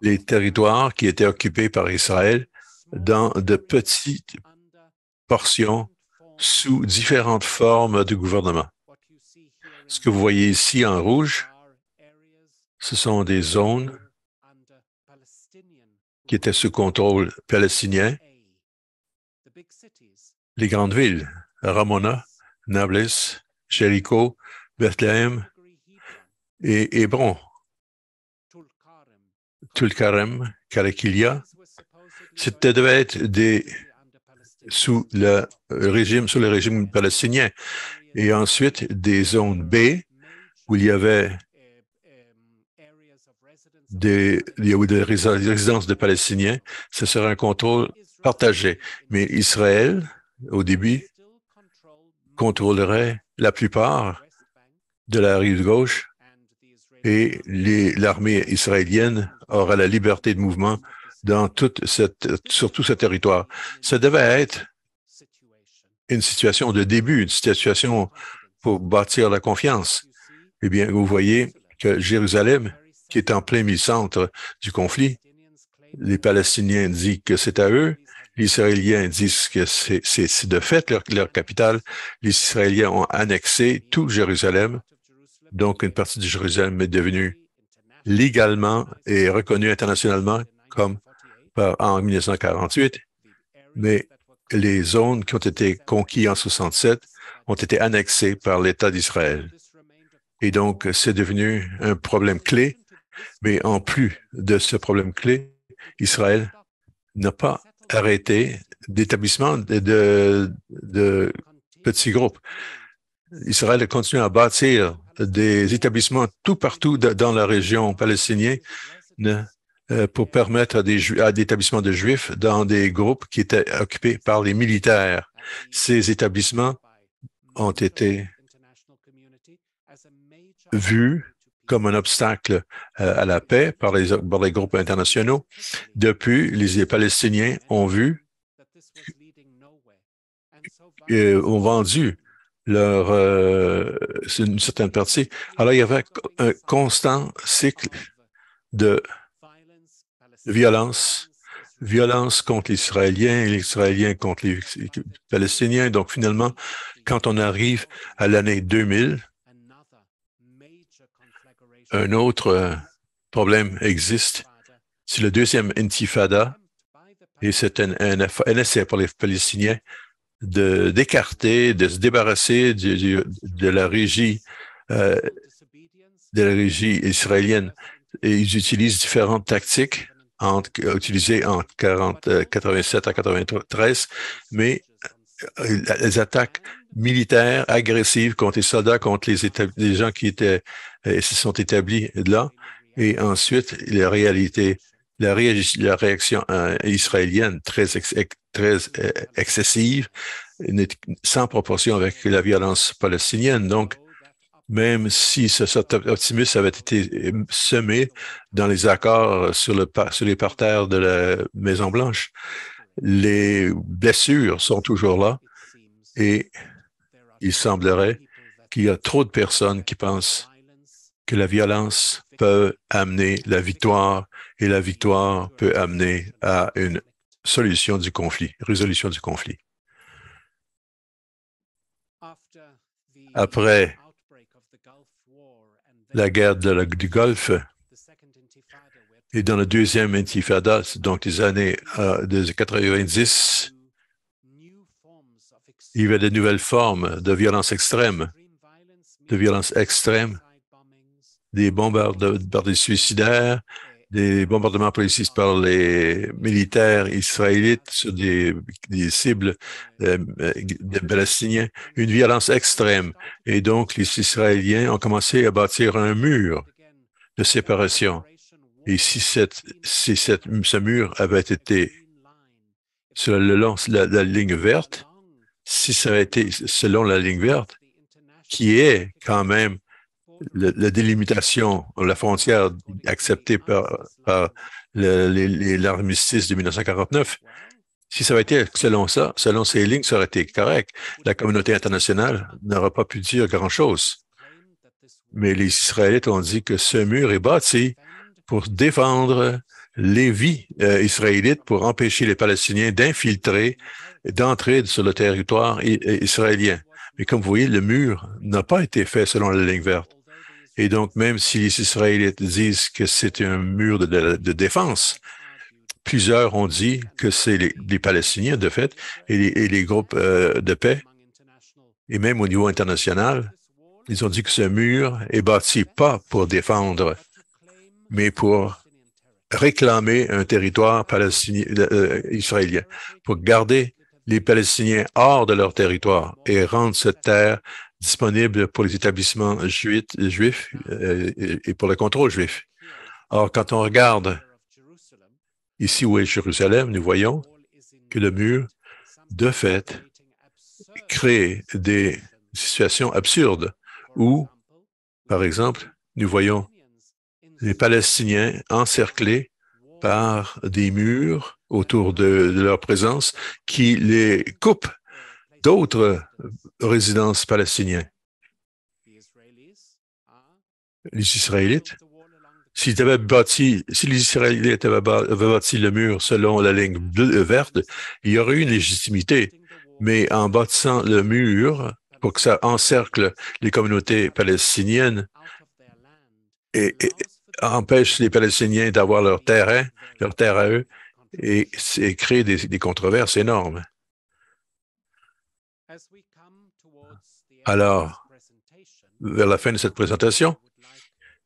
les territoires qui étaient occupés par Israël dans de petites portions sous différentes formes de gouvernement. Ce que vous voyez ici en rouge, ce sont des zones qui étaient sous contrôle palestinien, les grandes villes, Ramona, Nablus, Jéricho, Bethléem et Hébron, Tulkarem, Karakilia. C'était devait être sous le régime palestinien. Et ensuite, des zones B où il y avait des résidences de Palestiniens. Ce serait un contrôle partagé. Mais Israël, au début, contrôlerait la plupart de la rive gauche et l'armée israélienne aura la liberté de mouvement sur tout ce territoire. Ça devait être une situation de début, une situation pour bâtir la confiance. Eh bien, vous voyez que Jérusalem, qui est en plein mi-centre du conflit, les Palestiniens disent que c'est à eux, les Israéliens disent que c'est de fait leur capitale. Les Israéliens ont annexé tout Jérusalem, donc une partie de Jérusalem est devenue légalement et reconnue internationalement comme en 1948, mais les zones qui ont été conquises en 67 ont été annexées par l'État d'Israël. Et donc, c'est devenu un problème clé, mais en plus de ce problème clé, Israël n'a pas arrêté d'établissement de petits groupes. Israël a continué à bâtir des établissements tout partout dans la région palestinienne pour permettre à des établissements de Juifs dans des groupes qui étaient occupés par les militaires. Ces établissements ont été vus comme un obstacle à la paix par les groupes internationaux. Depuis, les Palestiniens ont vendu une certaine partie. Alors, il y avait un constant cycle de violence contre les Israéliens et les Israéliens contre les Palestiniens. Donc, finalement, quand on arrive à l'année 2000, un autre problème existe. C'est le deuxième intifada et c'est un essai pour les Palestiniens d'écarter, de se débarrasser de la régie israélienne. Et ils utilisent différentes tactiques utilisées en 87 à 93, mais les attaques militaires agressives contre les soldats, contre les gens qui se sont établis là, et ensuite la réaction israélienne très excessive, sans proportion avec la violence palestinienne. Donc, même si cet optimisme avait été semé dans les accords sur les parterres de la Maison-Blanche, les blessures sont toujours là et il semblerait qu'il y a trop de personnes qui pensent que la violence peut amener la victoire et la victoire peut amener à une résolution du conflit. Après la guerre du Golfe et dans la deuxième intifada, donc les années 90, il y avait de nouvelles formes de violence extrême, des bombardements suicidaires, des bombardements policiers par les militaires israélites sur des cibles des Palestiniens, une violence extrême. Et donc, les Israéliens ont commencé à bâtir un mur de séparation. Et si ce mur avait été sur le long la ligne verte, si ça avait été selon la ligne verte, qui est quand même la délimitation, la frontière acceptée par l'armistice de 1949, si ça avait été selon ça, selon ces lignes, ça aurait été correct. La communauté internationale n'aurait pas pu dire grand-chose. Mais les Israélites ont dit que ce mur est bâti pour défendre les vies israélites, pour empêcher les Palestiniens d'infiltrer, d'entrer sur le territoire israélien. Mais comme vous voyez, le mur n'a pas été fait selon la ligne verte. Et donc, même si les Israélites disent que c'est un mur de défense, plusieurs ont dit que c'est les Palestiniens, de fait, et les groupes de paix, et même au niveau international, ils ont dit que ce mur est bâti pas pour défendre, mais pour réclamer un territoire palestinien, israélien, pour garder les Palestiniens hors de leur territoire et rendre cette terre disponible pour les établissements juifs et pour le contrôle juif. Or, quand on regarde ici où est Jérusalem, nous voyons que le mur, de fait, crée des situations absurdes où, par exemple, nous voyons les Palestiniens encerclés par des murs autour de leur présence qui les coupent d'autres résidences palestiniennes. Les Israélites, si les Israélites avaient bâti le mur selon la ligne verte, il y aurait eu une légitimité. Mais en bâtissant le mur pour que ça encercle les communautés palestiniennes et empêche les Palestiniens d'avoir leur terre à eux, et crée des controverses énormes. Alors, vers la fin de cette présentation,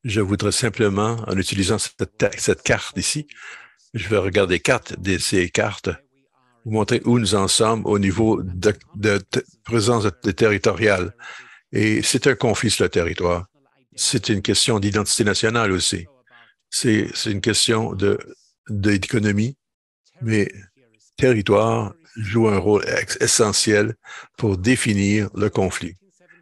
je voudrais simplement, en utilisant cette carte ici, je vais regarder ces cartes, vous montrer où nous en sommes au niveau de présence territoriale. Et c'est un conflit sur le territoire. C'est une question d'identité nationale aussi. C'est une question d'économie, mais territoire joue un rôle essentiel pour définir le conflit.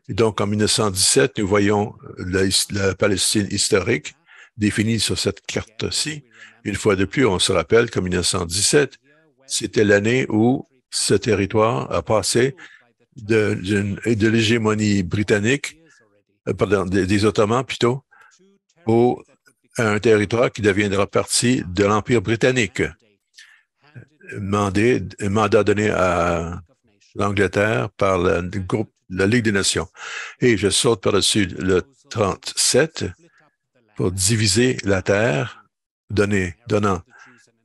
Et donc, en 1917, nous voyons la Palestine historique définie sur cette carte-ci. Une fois de plus, on se rappelle qu'en 1917, c'était l'année où ce territoire a passé de l'hégémonie britannique, des Ottomans plutôt, à un territoire qui deviendra partie de l'Empire britannique. Mandat donné à l'Angleterre par la Ligue des Nations. Et je saute par-dessus le 37 pour diviser la terre, donnant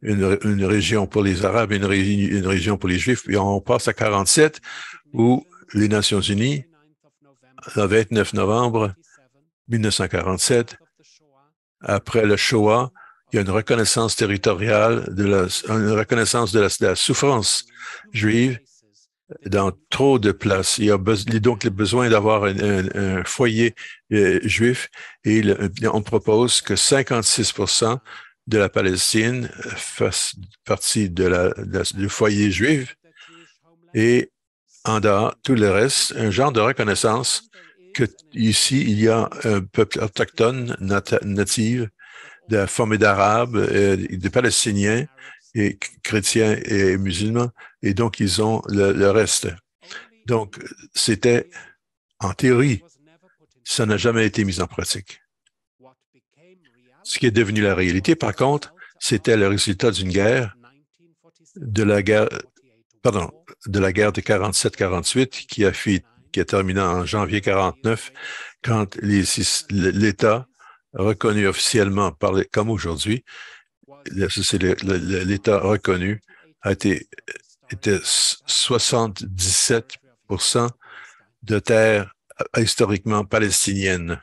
une région pour les Arabes et une région pour les Juifs. Et on passe à 47 où les Nations Unies, le 29 novembre 1947, après le Shoah, il y a une reconnaissance territoriale, une reconnaissance de la souffrance juive dans trop de places. Il y a donc le besoin d'avoir un foyer juif et on propose que 56% de la Palestine fasse partie du foyer juif et en dehors, tout le reste, un genre de reconnaissance que ici, il y a un peuple autochtone natif formé d'Arabes, de Palestiniens, et chrétiens et musulmans, et donc ils ont le reste. Donc, c'était en théorie, ça n'a jamais été mis en pratique. Ce qui est devenu la réalité, par contre, c'était le résultat d'une guerre, de la guerre de 47-48 qui a terminé en janvier 49, quand l'État reconnu officiellement comme aujourd'hui, l'État reconnu était 77% de terres historiquement palestiniennes.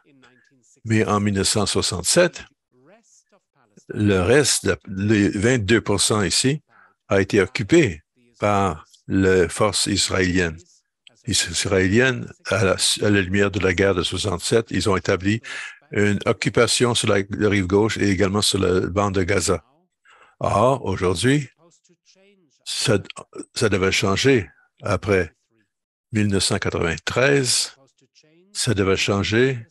Mais en 1967, le reste, les 22% ici, a été occupé par les forces israéliennes. Les Israéliennes, à la lumière de la guerre de 67, ils ont établi une occupation sur la rive gauche et également sur la bande de Gaza. Or, aujourd'hui, ça devait changer après 1993. Ça devait changer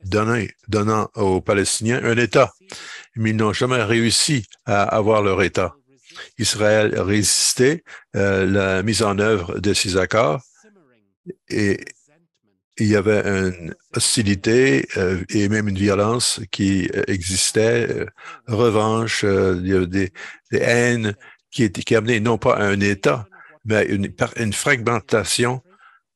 donnant aux Palestiniens un État. Mais ils n'ont jamais réussi à avoir leur État. Israël résistait à la mise en œuvre de ces accords et il y avait une hostilité et même une violence qui existait, revanche, il y avait des haines qui amenaient non pas à un État, mais à une fragmentation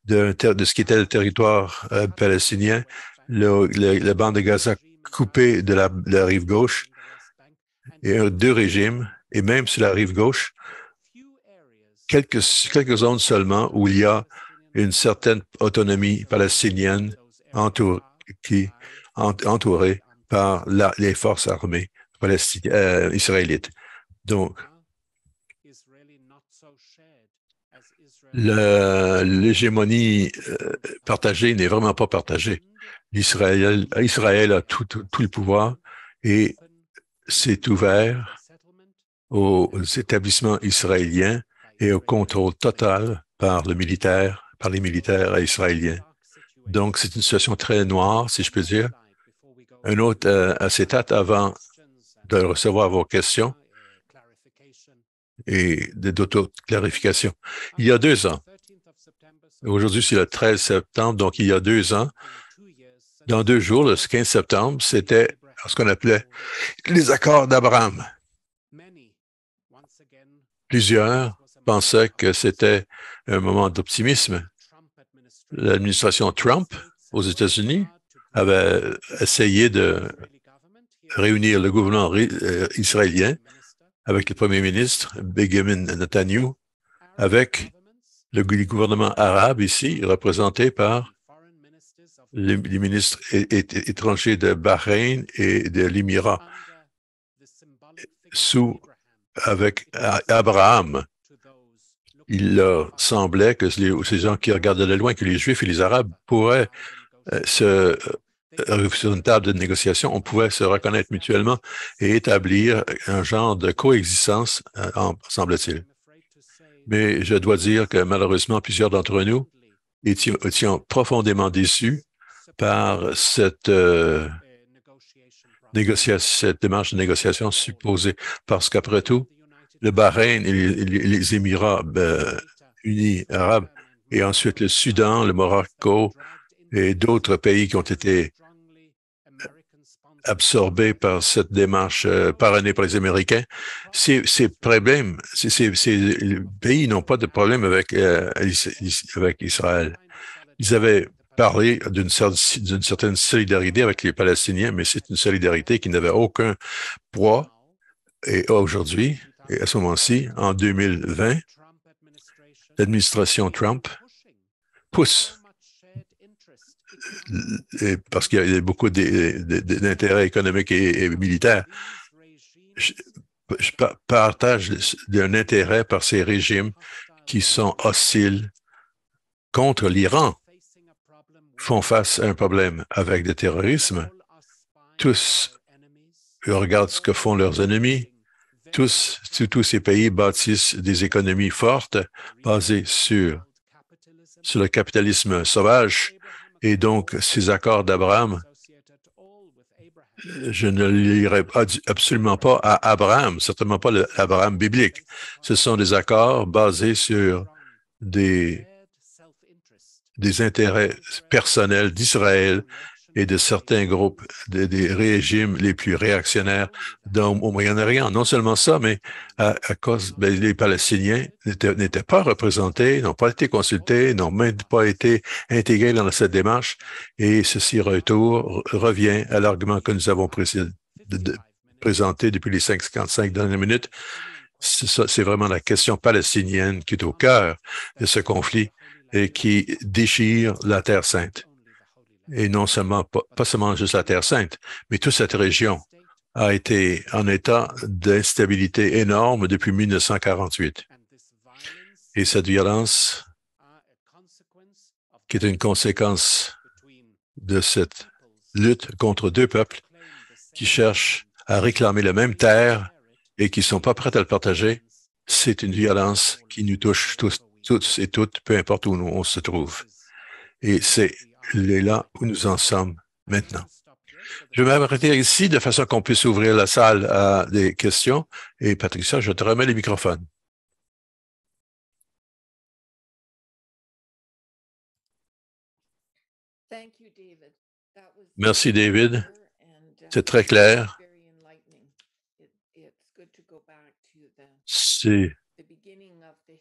de ce qui était le territoire palestinien, la bande de Gaza coupée de la rive gauche, et deux régimes, et même sur la rive gauche, quelques zones seulement où il y a une certaine autonomie palestinienne entourée par les forces armées israélites. Donc, l'hégémonie partagée n'est vraiment pas partagée. Israël a tout le pouvoir et c'est ouvert aux établissements israéliens et au contrôle total par les militaires israéliens. Donc, c'est une situation très noire, si je peux dire. Un autre acétate avant de recevoir vos questions et d'autres clarifications. Il y a 2 ans, aujourd'hui c'est le 13 septembre, donc il y a 2 ans, dans 2 jours, le 15 septembre, c'était ce qu'on appelait les accords d'Abraham. Plusieurs pensaient que c'était un moment d'optimisme. L'administration Trump aux États-Unis avait essayé de réunir le gouvernement israélien avec le premier ministre Benjamin Netanyahu, avec le gouvernement arabe ici, représenté par les ministres étrangers de Bahreïn et de l'Émirat, avec Abraham. Il leur semblait que ces gens qui regardaient de loin, que les Juifs et les Arabes pourraient sur une table de négociation, on pouvait se reconnaître mutuellement et établir un genre de coexistence, semble-t-il. Mais je dois dire que malheureusement, plusieurs d'entre nous étions profondément déçus par cette démarche de négociation supposée, parce qu'après tout, le Bahreïn et les Émirats unis arabes, et ensuite le Soudan, le Morocco et d'autres pays qui ont été absorbés par cette démarche parrainée par les Américains. Ces pays n'ont pas de problème avec Israël. Ils avaient parlé d'une certaine solidarité avec les Palestiniens, mais c'est une solidarité qui n'avait aucun poids. Et aujourd'hui, et à ce moment-ci, en 2020, l'administration Trump pousse, parce qu'il y a beaucoup d'intérêts économiques et militaires. Je partage un intérêt par ces régimes qui sont hostiles contre l'Iran, font face à un problème avec le terrorisme. Tous regardent ce que font leurs ennemis. Tous ces pays bâtissent des économies fortes basées sur le capitalisme sauvage. Et donc, ces accords d'Abraham, je ne lirai absolument pas à Abraham, certainement pas l'Abraham biblique. Ce sont des accords basés sur des intérêts personnels d'Israël et de certains groupes, des régimes les plus réactionnaires au Moyen-Orient. Non seulement ça, mais à cause, les Palestiniens n'étaient pas représentés, n'ont pas été consultés, n'ont même pas été intégrés dans cette démarche, et ceci revient à l'argument que nous avons présenté depuis les 55 dernières minutes. C'est vraiment la question palestinienne qui est au cœur de ce conflit et qui déchire la Terre sainte. Et non seulement, pas seulement juste la Terre sainte, mais toute cette région a été en état d'instabilité énorme depuis 1948. Et cette violence, qui est une conséquence de cette lutte contre 2 peuples qui cherchent à réclamer la même terre et qui ne sont pas prêts à le partager, c'est une violence qui nous touche tous et toutes, peu importe où on se trouve. Et c'est là où nous en sommes maintenant. Je vais m'arrêter ici de façon qu'on puisse ouvrir la salle à des questions. Et Patricia, je te remets les microphones. Merci, David. C'est très clair. C'est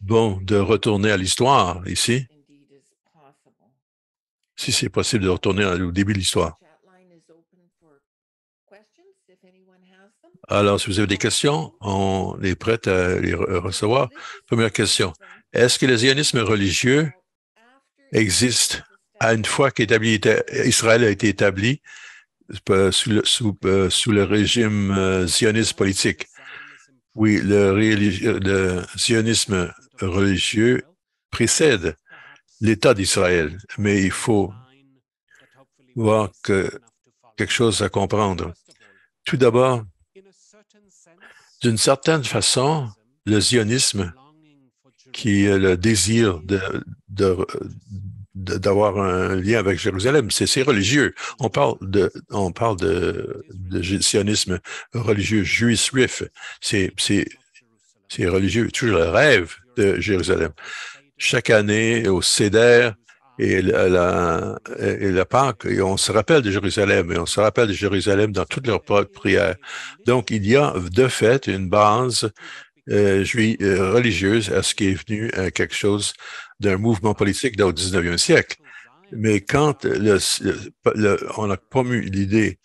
bon de retourner à l'histoire ici, si c'est possible de retourner au début de l'histoire. Alors, si vous avez des questions, on est prêt à les recevoir. Première question. Est-ce que le zionisme religieux existe à une fois qu'Israël a été établi sous le régime zioniste politique? Oui, le zionisme religieux précède l'État d'Israël, mais il faut voir quelque chose à comprendre. Tout d'abord, d'une certaine façon, le zionisme, qui est le désir d'avoir un lien avec Jérusalem, c'est religieux. On parle de sionisme religieux juif. C'est religieux, toujours le rêve de Jérusalem. Chaque année, au Seder et la Pâque, et on se rappelle de Jérusalem, et on se rappelle de Jérusalem dans toutes leurs prières. Donc, il y a de fait une base religieuse à ce qui est venu à quelque chose d'un mouvement politique au 19e siècle. Mais quand on n'a pas eu l'idée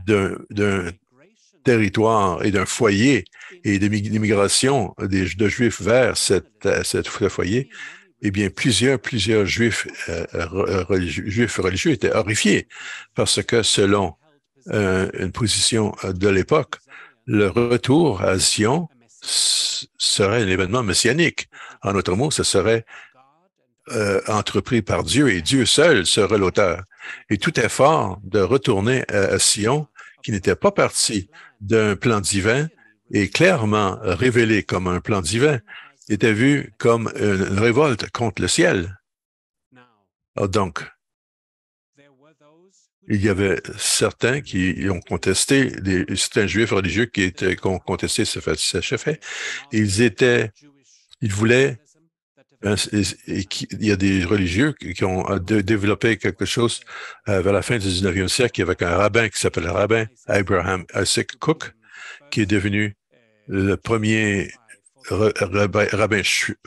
d'un territoire et d'un foyer et d'immigration de Juifs vers ce foyer, eh bien, plusieurs Juifs religieux étaient horrifiés parce que selon une position de l'époque, le retour à Sion serait un événement messianique. En d'autres mots, ce serait entrepris par Dieu et Dieu seul serait l'auteur. Et tout effort de retourner à Sion, qui n'était pas parti d'un plan divin et clairement révélé comme un plan divin, était vu comme une révolte contre le ciel. Donc, il y avait certains qui ont contesté, certains juifs religieux qui ont contesté ce fait. Ils voulaient, il y a des religieux qui ont développé quelque chose vers la fin du 19e siècle avec un rabbin qui s'appelle le rabbin Abraham Isaac Cook, qui est devenu le premier rabbin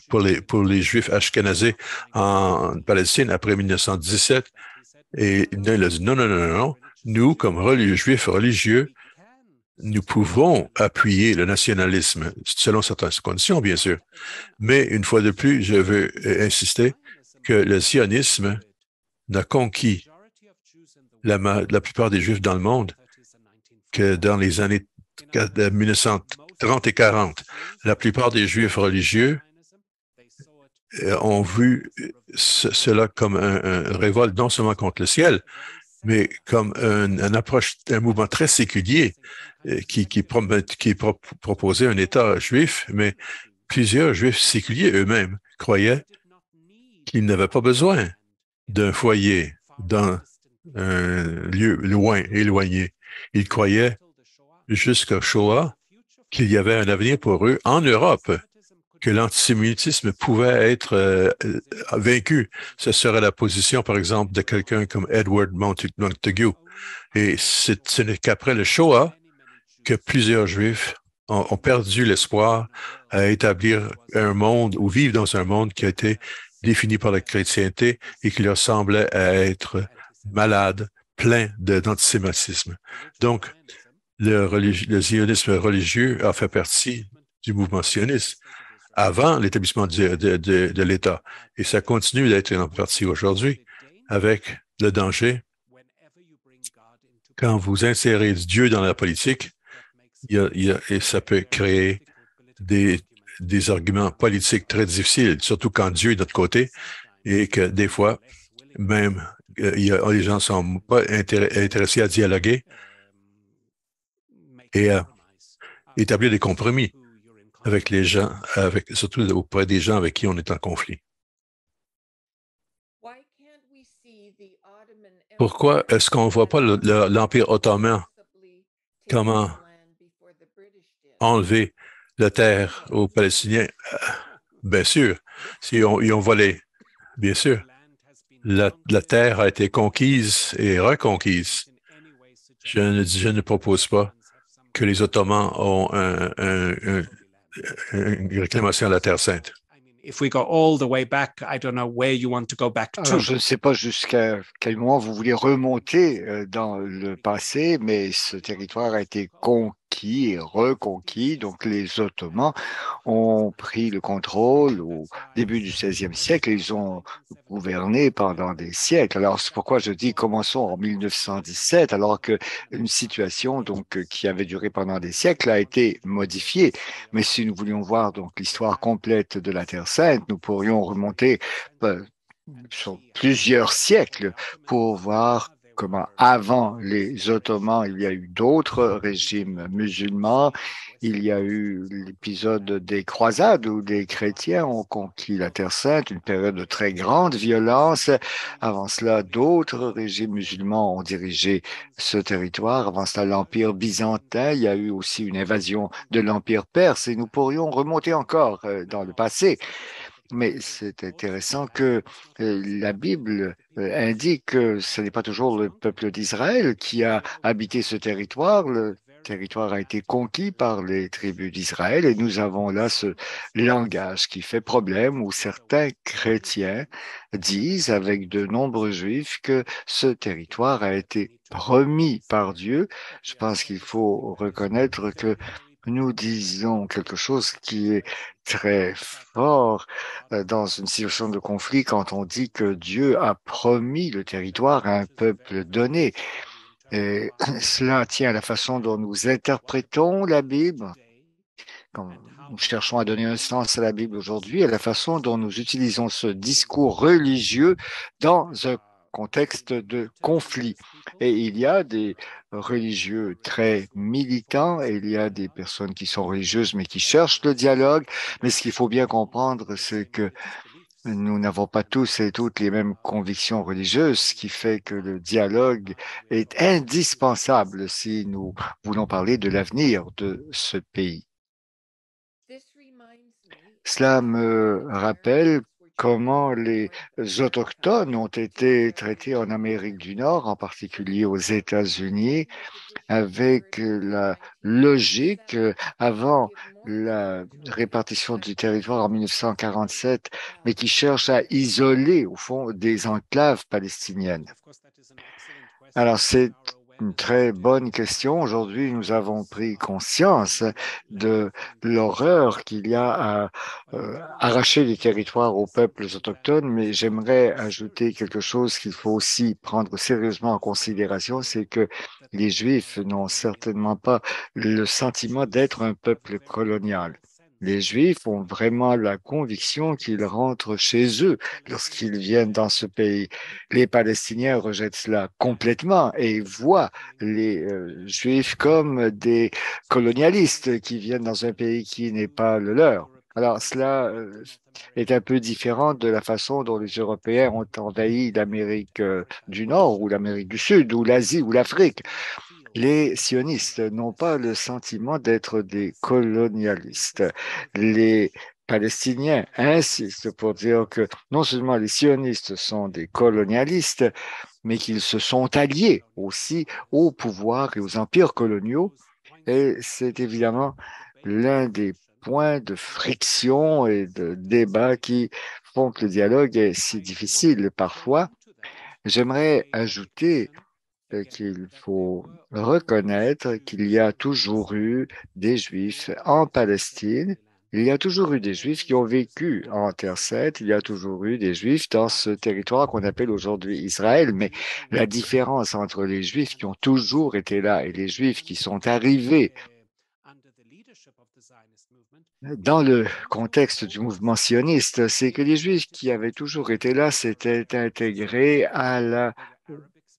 pour les Juifs ashkénazés en Palestine après 1917. Et il a dit non. Nous, comme Juifs religieux, nous pouvons appuyer le nationalisme selon certaines conditions, bien sûr. Mais une fois de plus, je veux insister que le sionisme n'a conquis la plupart des Juifs dans le monde que dans les années 1930 et 40. La plupart des Juifs religieux ont vu cela comme un révolte non seulement contre le ciel, mais comme un approche, un mouvement très séculier qui proposait un État juif, mais plusieurs Juifs séculiers eux-mêmes croyaient qu'ils n'avaient pas besoin d'un foyer dans un lieu loin, éloigné. Ils croyaient jusqu'à Shoah qu'il y avait un avenir pour eux en Europe, que l'antisémitisme pouvait être vaincu. Ce serait la position, par exemple, de quelqu'un comme Edward Montagu. Et ce n'est qu'après le Shoah que plusieurs Juifs ont perdu l'espoir à établir un monde ou vivre dans un monde qui a été défini par la chrétienté et qui leur semblait être malade, plein d'antisémitisme. Donc, le sionisme religieux a fait partie du mouvement sioniste avant l'établissement de l'État. Et ça continue d'être en partie aujourd'hui avec le danger. Quand vous insérez Dieu dans la politique, et ça peut créer des arguments politiques très difficiles, surtout quand Dieu est de notre côté et que des fois, même, les gens ne sont pas intéressés à dialoguer et à établir des compromis avec les gens, surtout auprès des gens avec qui on est en conflit. Pourquoi est-ce qu'on ne voit pas l'Empire ottoman comment enlever la terre aux Palestiniens? Bien sûr, ils ont volé, bien sûr. La terre a été conquise et reconquise. Je ne propose pas que les Ottomans ont une réclamation à la Terre sainte. Alors, je ne sais pas jusqu'à quel moment vous voulez remonter dans le passé, mais ce territoire a été conquis et reconquis. Donc, les Ottomans ont pris le contrôle au début du XVIe siècle. Ils ont gouverné pendant des siècles. Alors, c'est pourquoi je dis commençons en 1917, alors que une situation qui avait duré pendant des siècles a été modifiée. Mais si nous voulions voir donc l'histoire complète de la Terre sainte, nous pourrions remonter sur plusieurs siècles pour voir comment avant les Ottomans, il y a eu d'autres régimes musulmans. Il y a eu l'épisode des croisades où les chrétiens ont conquis la Terre sainte, une période de très grande violence. Avant cela, d'autres régimes musulmans ont dirigé ce territoire. Avant cela, l'Empire byzantin, il y a eu aussi une invasion de l'Empire perse et nous pourrions remonter encore dans le passé. Mais c'est intéressant que la Bible indique que ce n'est pas toujours le peuple d'Israël qui a habité ce territoire. Le territoire a été conquis par les tribus d'Israël et nous avons là ce langage qui fait problème où certains chrétiens disent avec de nombreux juifs que ce territoire a été promis par Dieu. Je pense qu'il faut reconnaître que nous disons quelque chose qui est très fort dans une situation de conflit quand on dit que Dieu a promis le territoire à un peuple donné. Et cela tient à la façon dont nous interprétons la Bible, quand nous cherchons à donner un sens à la Bible aujourd'hui, à la façon dont nous utilisons ce discours religieux dans un contexte de conflit. Et il y a des religieux très militants et il y a des personnes qui sont religieuses mais qui cherchent le dialogue. Mais ce qu'il faut bien comprendre, c'est que nous n'avons pas tous et toutes les mêmes convictions religieuses, ce qui fait que le dialogue est indispensable si nous voulons parler de l'avenir de ce pays. Cela me rappelle comment les Autochtones ont été traités en Amérique du Nord, en particulier aux États-Unis, avec la logique avant la répartition du territoire en 1947, mais qui cherche à isoler, au fond, des enclaves palestiniennes. Alors, c'est une très bonne question. Aujourd'hui, nous avons pris conscience de l'horreur qu'il y a à arracher les territoires aux peuples autochtones, mais j'aimerais ajouter quelque chose qu'il faut aussi prendre sérieusement en considération, c'est que les Juifs n'ont certainement pas le sentiment d'être un peuple colonial. Les Juifs ont vraiment la conviction qu'ils rentrent chez eux lorsqu'ils viennent dans ce pays. Les Palestiniens rejettent cela complètement et voient les Juifs comme des colonialistes qui viennent dans un pays qui n'est pas le leur. Alors, cela est un peu différent de la façon dont les Européens ont envahi l'Amérique du Nord ou l'Amérique du Sud ou l'Asie ou l'Afrique. Les sionistes n'ont pas le sentiment d'être des colonialistes. Les Palestiniens insistent pour dire que non seulement les sionistes sont des colonialistes, mais qu'ils se sont alliés aussi au pouvoir et aux empires coloniaux. Et c'est évidemment l'un des points de friction et de débat qui font que le dialogue est si difficile parfois. J'aimerais ajouter qu'il faut reconnaître qu'il y a toujours eu des Juifs en Palestine. Il y a toujours eu des Juifs qui ont vécu en Terre sainte. Il y a toujours eu des Juifs dans ce territoire qu'on appelle aujourd'hui Israël. Mais la différence entre les Juifs qui ont toujours été là et les Juifs qui sont arrivés dans le contexte du mouvement sioniste, c'est que les Juifs qui avaient toujours été là s'étaient intégrés à la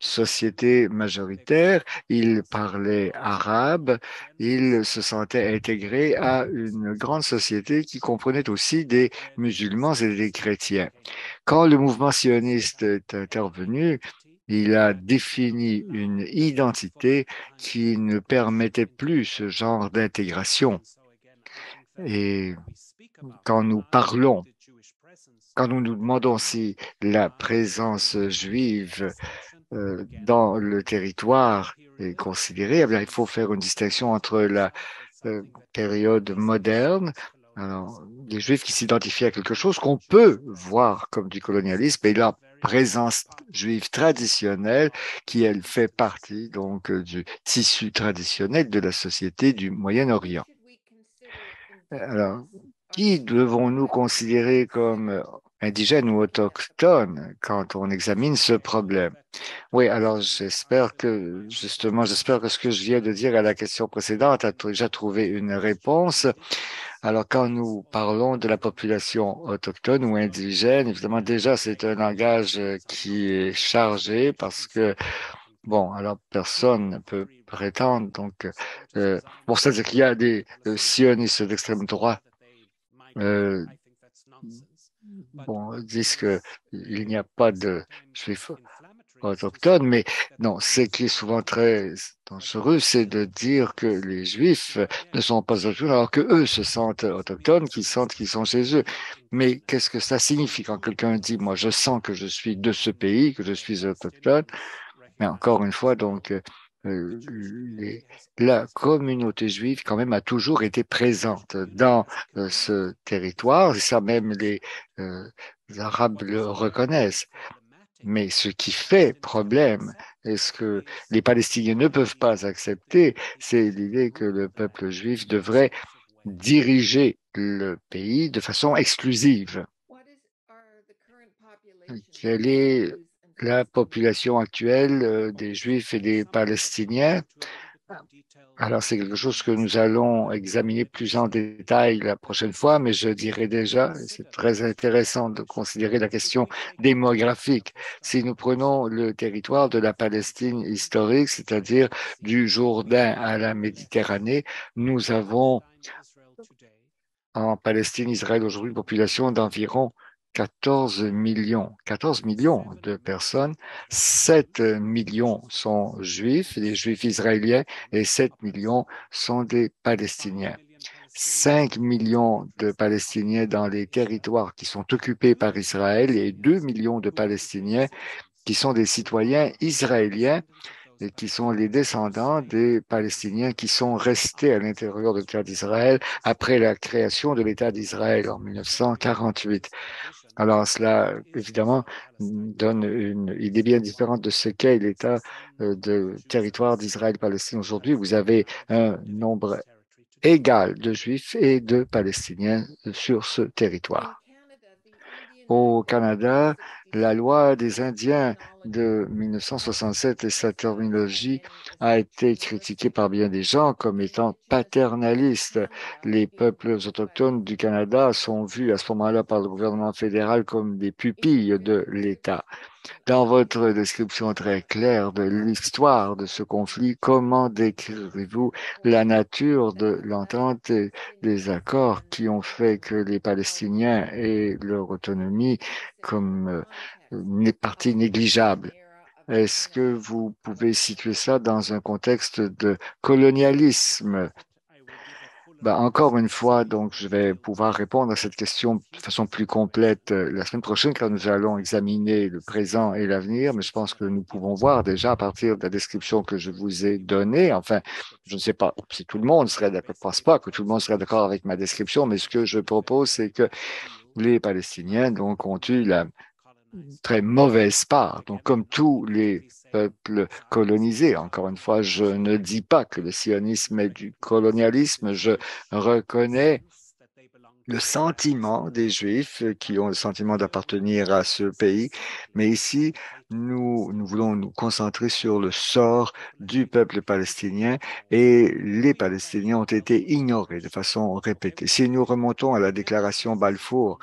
société majoritaire, ils parlaient arabe, ils se sentaient intégrés à une grande société qui comprenait aussi des musulmans et des chrétiens. Quand le mouvement sioniste est intervenu, il a défini une identité qui ne permettait plus ce genre d'intégration. Et quand nous parlons, quand nous nous demandons si la présence juive dans le territoire est considérée, eh bien, il faut faire une distinction entre la période moderne, alors, des Juifs qui s'identifient à quelque chose qu'on peut voir comme du colonialisme et la présence juive traditionnelle qui, elle, fait partie donc du tissu traditionnel de la société du Moyen-Orient. Alors, qui devons-nous considérer comme indigènes ou autochtones quand on examine ce problème? Oui, alors j'espère que, justement, j'espère que ce que je viens de dire à la question précédente a déjà trouvé une réponse. Alors, quand nous parlons de la population autochtone ou indigène, évidemment, déjà, c'est un langage qui est chargé parce que, bon, alors personne ne peut prétendre. Donc, bon, c'est-à-dire qu'il y a des sionistes d'extrême droite euh, bon, disent qu'il n'y a pas de juifs autochtones, mais non, ce qui est souvent très dangereux, c'est de dire que les juifs ne sont pas autochtones alors que eux se sentent autochtones, qu'ils sentent qu'ils sont chez eux. Mais qu'est-ce que ça signifie quand quelqu'un dit, moi, je sens que je suis de ce pays, que je suis autochtone? Mais encore une fois, donc, les- la communauté juive, quand même, a toujours été présente dans ce territoire, et ça même euh, les Arabes le reconnaissent. Mais ce qui fait problème, et ce que les Palestiniens ne peuvent pas accepter, c'est l'idée que le peuple juif devrait diriger le pays de façon exclusive. Quelle est la population actuelle des Juifs et des Palestiniens? Alors, c'est quelque chose que nous allons examiner plus en détail la prochaine fois, mais je dirais déjà, et c'est très intéressant de considérer la question démographique. Si nous prenons le territoire de la Palestine historique, c'est-à-dire du Jourdain à la Méditerranée, nous avons en Palestine, Israël aujourd'hui une population d'environ 14 millions de personnes. 7 millions sont juifs, des juifs israéliens, et 7 millions sont des Palestiniens. 5 millions de Palestiniens dans les territoires qui sont occupés par Israël et 2 millions de Palestiniens qui sont des citoyens israéliens et qui sont les descendants des Palestiniens qui sont restés à l'intérieur de l'État d'Israël après la création de l'État d'Israël en 1948. Alors cela, évidemment, donne une idée bien différente de ce qu'est l'état de territoire d'Israël-Palestine aujourd'hui. Vous avez un nombre égal de Juifs et de Palestiniens sur ce territoire. Au Canada, la loi des Indiens de 1967 et sa terminologie a été critiquée par bien des gens comme étant paternaliste. Les peuples autochtones du Canada sont vus à ce moment-là par le gouvernement fédéral comme des pupilles de l'État. Dans votre description très claire de l'histoire de ce conflit, comment décrivez-vous la nature de l'entente et des accords qui ont fait que les Palestiniens aient leur autonomie comme une partie négligeable? Est-ce que vous pouvez situer ça dans un contexte de colonialisme? Ben, encore une fois, donc, je vais pouvoir répondre à cette question de façon plus complète la semaine prochaine quand nous allons examiner le présent et l'avenir, mais je pense que nous pouvons voir déjà à partir de la description que je vous ai donnée, enfin, je ne sais pas si tout le monde serait d'accord, je ne pense pas que tout le monde serait d'accord avec ma description, mais ce que je propose, c'est que les Palestiniens, donc, ont eu la très mauvaise part. Donc, comme tous les peuples colonisés, encore une fois, je ne dis pas que le sionisme est du colonialisme, je reconnais le sentiment des Juifs qui ont le sentiment d'appartenir à ce pays. Mais ici, nous voulons nous concentrer sur le sort du peuple palestinien et les Palestiniens ont été ignorés de façon répétée. Si nous remontons à la déclaration Balfour,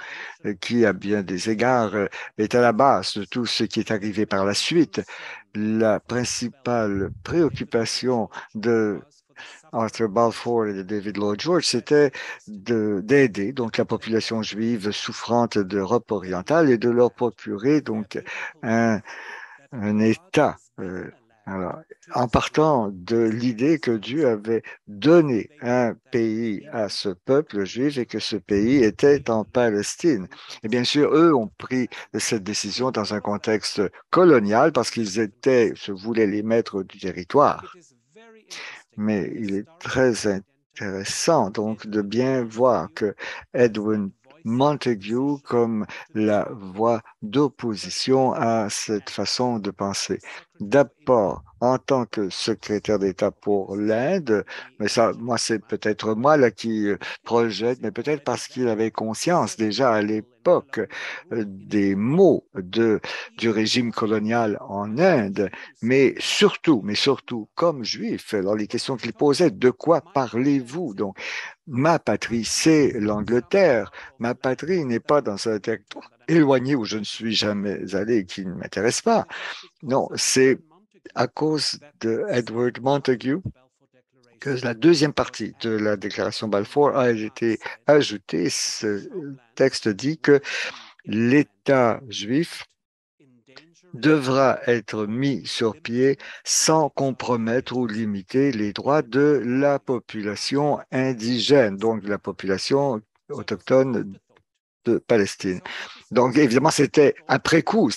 qui à bien des égards est à la base de tout ce qui est arrivé par la suite, la principale préoccupation de Arthur Balfour et de David Lloyd George, c'était d'aider donc la population juive souffrante d'Europe orientale et de leur procurer donc un un État. Alors, en partant de l'idée que Dieu avait donné un pays à ce peuple juif et que ce pays était en Palestine. Et bien sûr, eux ont pris cette décision dans un contexte colonial parce qu'ils étaient, se voulaient les maîtres du territoire. Mais il est très intéressant donc de bien voir que Edwin Montague comme la voix d'opposition à cette façon de penser. D'abord, en tant que secrétaire d'État pour l'Inde, mais ça, moi, c'est peut-être moi là qui projette, mais peut-être parce qu'il avait conscience déjà à l'époque des maux du régime colonial en Inde, mais surtout, comme juif, alors les questions qu'il posait, de quoi parlez-vous? Donc, ma patrie, c'est l'Angleterre. Ma patrie n'est pas dans un territoire éloigné où je ne suis jamais allé et qui ne m'intéresse pas. Non, c'est à cause de Edward Montague que la deuxième partie de la déclaration Balfour a été ajoutée. Ce texte dit que l'État juif devra être mis sur pied sans compromettre ou limiter les droits de la population indigène, donc de la population autochtone de Palestine. Donc, évidemment, c'est après coup,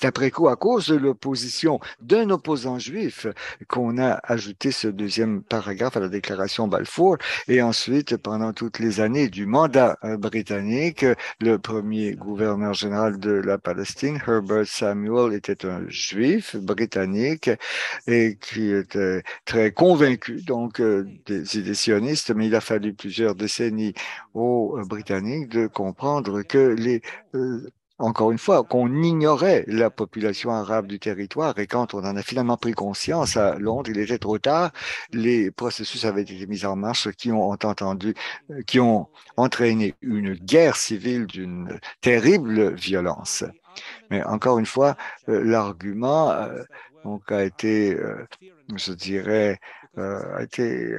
à cause de l'opposition d'un opposant juif qu'on a ajouté ce deuxième paragraphe à la déclaration Balfour. Et ensuite, pendant toutes les années du mandat britannique, le premier gouverneur général de la Palestine, Herbert Samuel, était un juif britannique et qui était très convaincu donc des idées sionistes, mais il a fallu plusieurs décennies aux Britanniques de comprendre que encore une fois, qu'on ignorait la population arabe du territoire et quand on en a finalement pris conscience à Londres, il était trop tard. Les processus avaient été mis en marche qui ont entraîné une guerre civile d'une terrible violence. Mais encore une fois, l'argument donc a été, je dirais, a été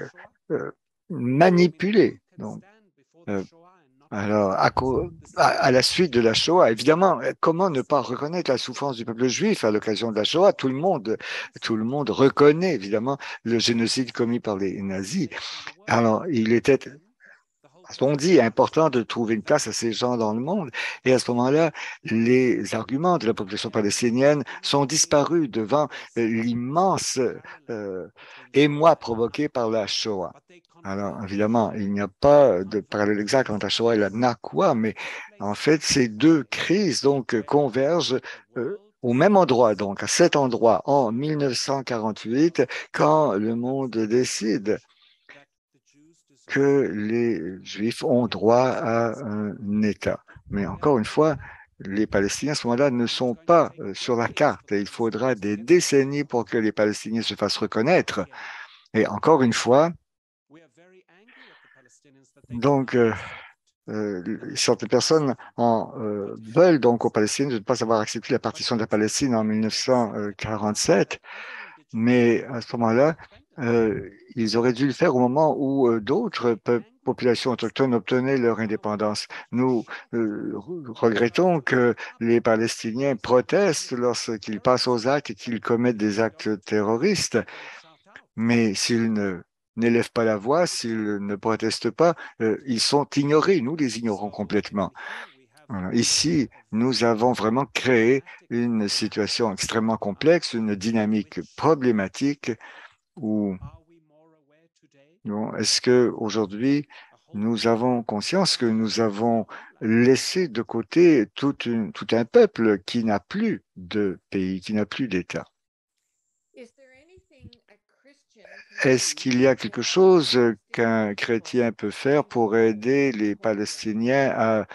manipulé. Donc, euh, alors, à la suite de la Shoah, évidemment, comment ne pas reconnaître la souffrance du peuple juif à l'occasion de la Shoah? Tout le monde reconnaît évidemment le génocide commis par les nazis. Alors, il était, on dit, important de trouver une place à ces gens dans le monde. Et à ce moment-là, les arguments de la population palestinienne sont disparus devant l'immense émoi provoqué par la Shoah. Alors, évidemment, il n'y a pas de parallèle exact entre la Shoah et la Nakba, mais en fait, ces deux crises donc convergent au même endroit, donc à cet endroit, en 1948, quand le monde décide que les Juifs ont droit à un État. Mais encore une fois, les Palestiniens à ce moment-là ne sont pas sur la carte. Et il faudra des décennies pour que les Palestiniens se fassent reconnaître. Et encore une fois, donc, certaines personnes veulent donc aux Palestiniens de ne pas avoir accepté la partition de la Palestine en 1947, mais à ce moment-là, ils auraient dû le faire au moment où d'autres populations autochtones obtenaient leur indépendance. Nous regrettons que les Palestiniens protestent lorsqu'ils passent aux actes et qu'ils commettent des actes terroristes, mais s'ils n'élèvent pas la voix, s'ils ne protestent pas, ils sont ignorés. Nous les ignorons complètement. Voilà. Ici, nous avons vraiment créé une situation extrêmement complexe, une dynamique problématique où est-ce que aujourd'hui nous avons conscience que nous avons laissé de côté tout un peuple qui n'a plus de pays, qui n'a plus d'État? Est-ce qu'il y a quelque chose qu'un chrétien peut faire pour aider les Palestiniens à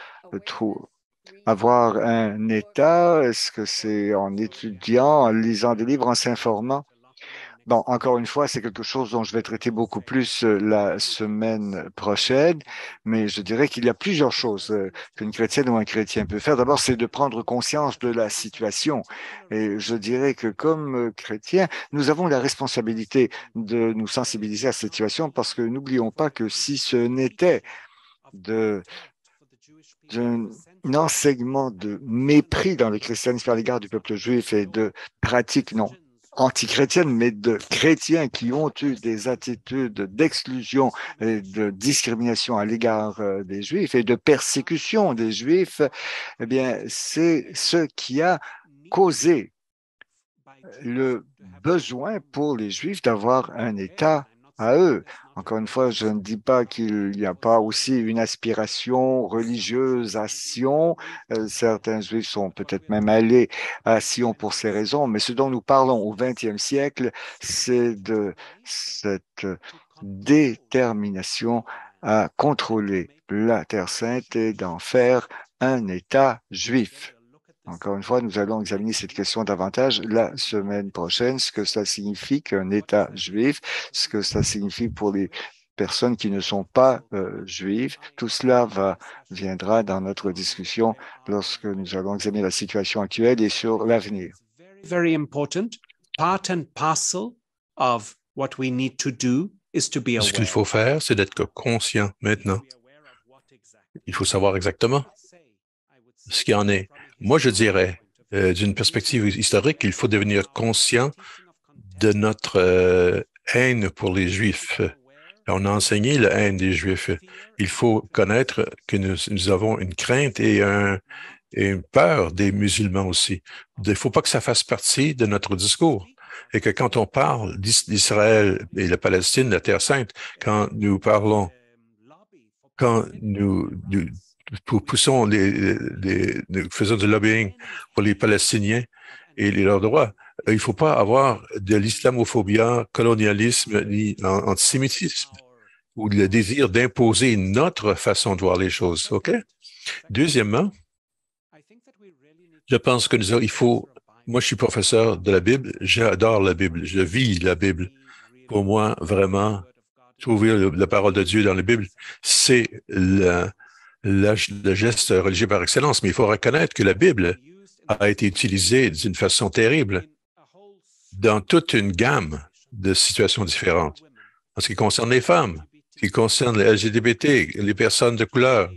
avoir un État? Est-ce que c'est en étudiant, en lisant des livres, en s'informant? Bon, encore une fois, c'est quelque chose dont je vais traiter beaucoup plus la semaine prochaine, mais je dirais qu'il y a plusieurs choses qu'une chrétienne ou un chrétien peut faire. D'abord, c'est de prendre conscience de la situation. Et je dirais que comme chrétiens, nous avons la responsabilité de nous sensibiliser à cette situation parce que n'oublions pas que si ce n'était de enseignement de mépris dans le christianisme à l'égard du peuple juif et de pratiques non anti-chrétiennes, mais de chrétiens qui ont eu des attitudes d'exclusion et de discrimination à l'égard des Juifs et de persécution des Juifs, eh bien, c'est ce qui a causé le besoin pour les Juifs d'avoir un État à eux. Encore une fois, je ne dis pas qu'il n'y a pas aussi une aspiration religieuse à Sion. Certains Juifs sont peut-être même allés à Sion pour ces raisons, mais ce dont nous parlons au XXe siècle, c'est de cette détermination à contrôler la Terre sainte et d'en faire un État juif. Encore une fois, nous allons examiner cette question davantage la semaine prochaine, ce que ça signifie qu'un État juif, ce que ça signifie pour les personnes qui ne sont pas juives. Tout cela viendra dans notre discussion lorsque nous allons examiner la situation actuelle et sur l'avenir. Very important. Part and parcel of what we need to do is to be aware. Ce qu'il faut faire, c'est d'être conscient maintenant. Il faut savoir exactement ce qu'il en est. Moi, je dirais, d'une perspective historique, il faut devenir conscient de notre haine pour les Juifs. On a enseigné la haine des Juifs. Il faut connaître que nous avons une crainte et une peur des musulmans aussi. Il ne faut pas que ça fasse partie de notre discours. Et que quand on parle d'Israël et la Palestine, la Terre sainte, quand nous parlons, quand nous poussons nous faisons du lobbying pour les Palestiniens et leurs droits. Il ne faut pas avoir de l'islamophobie, colonialisme, ni antisémitisme ou le désir d'imposer notre façon de voir les choses. OK? Deuxièmement, je pense que moi, je suis professeur de la Bible, j'adore la Bible, je vis la Bible. Pour moi, vraiment, trouver la parole de Dieu dans la Bible, c'est le geste religieux par excellence, mais il faut reconnaître que la Bible a été utilisée d'une façon terrible dans toute une gamme de situations différentes. En ce qui concerne les femmes, en ce qui concerne les LGBT, les personnes de couleur,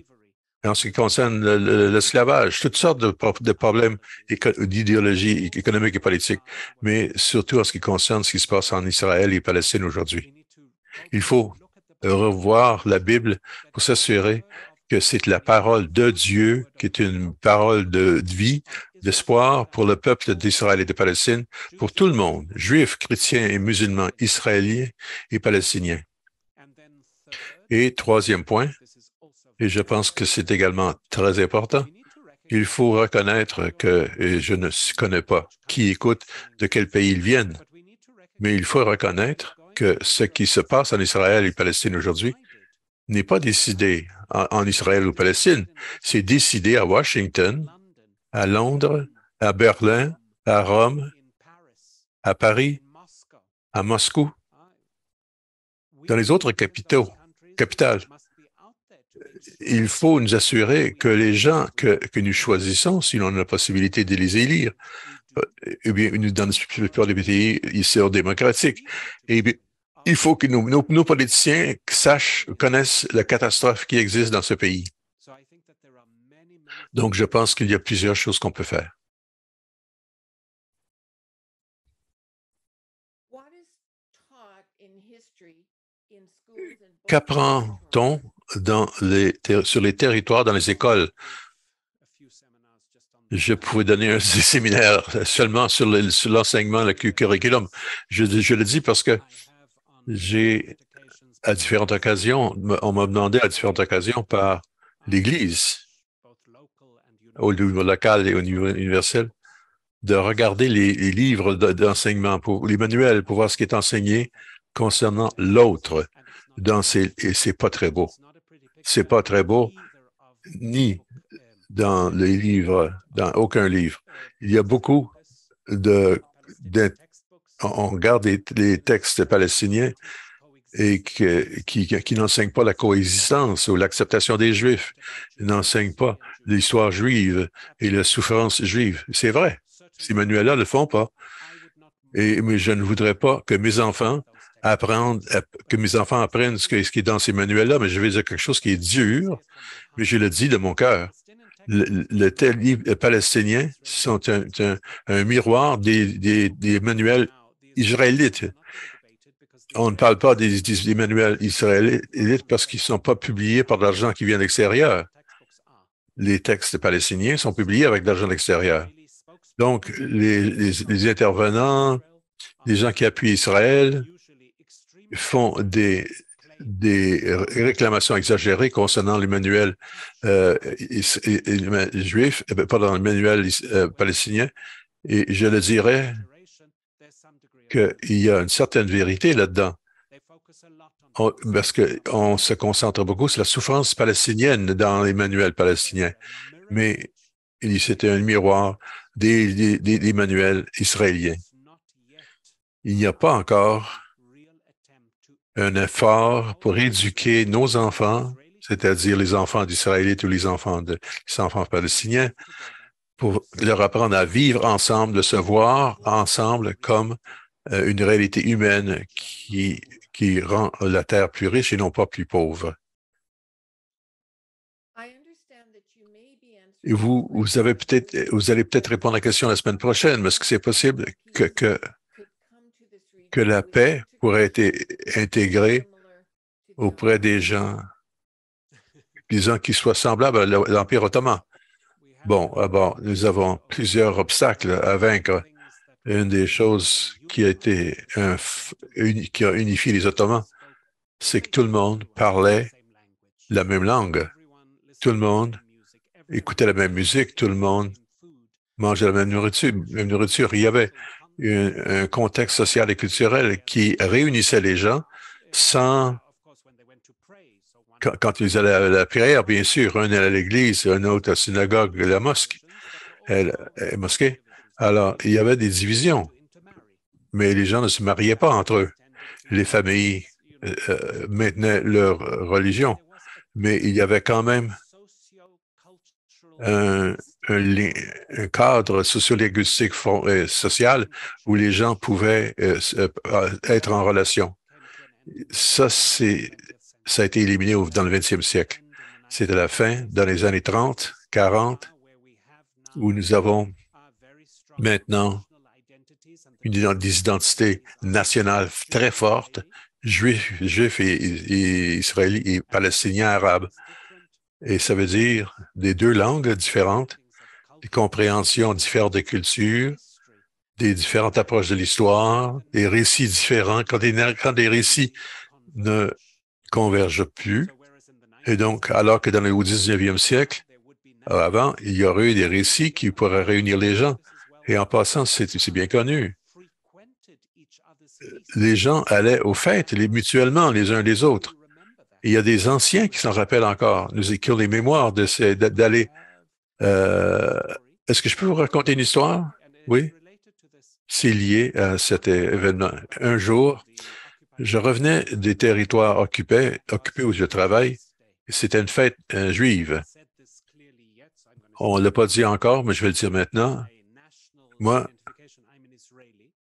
en ce qui concerne l'esclavage, toutes sortes de problèmes d'idéologie économique et politique, mais surtout en ce qui concerne ce qui se passe en Israël et Palestine aujourd'hui. Il faut revoir la Bible pour s'assurer que c'est la parole de Dieu, qui est une parole de vie, d'espoir pour le peuple d'Israël et de Palestine, pour tout le monde, juifs, chrétiens et musulmans, israéliens et palestiniens. Et troisième point, et je pense que c'est également très important, il faut reconnaître que, et je ne connais pas qui écoute, de quel pays ils viennent, mais il faut reconnaître que ce qui se passe en Israël et Palestine aujourd'hui n'est pas décidé en Israël ou Palestine, c'est décidé à Washington, à Londres, à Berlin, à Rome, à Paris, à Moscou, dans les autres capitales. Il faut nous assurer que les gens que nous choisissons, si l'on a la possibilité de les élire, eh bien, dans la plupart des pays, ils sont démocratiques. Eh bien, il faut que nos politiciens connaissent la catastrophe qui existe dans ce pays. Donc, je pense qu'il y a plusieurs choses qu'on peut faire. Qu'apprend-on sur les territoires, dans les écoles? Je pouvais donner un séminaire seulement sur l'enseignement, le curriculum. Je le dis parce que à différentes occasions, on m'a demandé à différentes occasions par l'Église, au niveau local et au niveau universel, de regarder les livres d'enseignement, les manuels, pour voir ce qui est enseigné concernant l'autre. Et c'est pas très beau. C'est pas très beau, ni dans les livres, dans aucun livre. Il y a beaucoup on regarde les textes palestiniens et qui n'enseignent pas la coexistence ou l'acceptation des Juifs, ils n'enseignent pas l'histoire juive et la souffrance juive. C'est vrai, ces manuels-là ne le font pas. Mais je ne voudrais pas que mes enfants apprennent ce qui est dans ces manuels-là, mais je vais dire quelque chose qui est dur, mais je le dis de mon cœur. les livres palestiniens sont un miroir des manuels israélites. On ne parle pas des manuels israélites parce qu'ils ne sont pas publiés par de l'argent qui vient de l'extérieur. Les textes palestiniens sont publiés avec de l'argent de l'extérieur. Donc, les intervenants, les gens qui appuient Israël font des réclamations exagérées concernant les manuels juifs, pardon, les manuels palestiniens. Et je le dirais qu'il y a une certaine vérité là-dedans. Parce qu'on se concentre beaucoup sur la souffrance palestinienne dans les manuels palestiniens. Mais c'était un miroir des manuels israéliens. Il n'y a pas encore un effort pour éduquer nos enfants, c'est-à-dire les enfants d'Israélites ou les enfants palestiniens, pour leur apprendre à vivre ensemble, de se voir ensemble comme une réalité humaine qui rend la terre plus riche et non pas plus pauvre. Et vous allez peut-être répondre à la question la semaine prochaine, mais est-ce que c'est possible que la paix pourrait être intégrée auprès des gens qui soient semblables à l'Empire ottoman? Bon, nous avons plusieurs obstacles à vaincre. Une des choses qui a unifié les Ottomans, c'est que tout le monde parlait la même langue. Tout le monde écoutait la même musique, tout le monde mangeait la même nourriture. Il y avait un contexte social et culturel qui réunissait les gens sans... Quand ils allaient à la prière, bien sûr, un allait à l'église, un autre à la synagogue, la mosquée. Alors, il y avait des divisions, mais les gens ne se mariaient pas entre eux. Les familles maintenaient leur religion, mais il y avait quand même un cadre sociolinguistique social où les gens pouvaient être en relation. Ça a été éliminé dans le 20e siècle. C'est à la fin, dans les années 30, 40, où nous avons maintenant des identités nationales très fortes, juifs et israéliens et palestiniens arabes. Et ça veut dire des deux langues différentes, des compréhensions différentes des cultures, des différentes approches de l'histoire, des récits différents, quand des récits ne convergent plus. Et donc, alors que au 19e siècle, avant, il y aurait eu des récits qui pourraient réunir les gens. Et en passant, c'est bien connu. Les gens allaient aux fêtes, mutuellement, les uns les autres. Et il y a des anciens qui s'en rappellent encore, nous écrivons les mémoires d'aller... Est-ce que je peux vous raconter une histoire? Oui? C'est lié à cet événement. Un jour, je revenais des territoires occupés où je travaille. C'était une fête juive. On ne l'a pas dit encore, mais je vais le dire maintenant. Moi,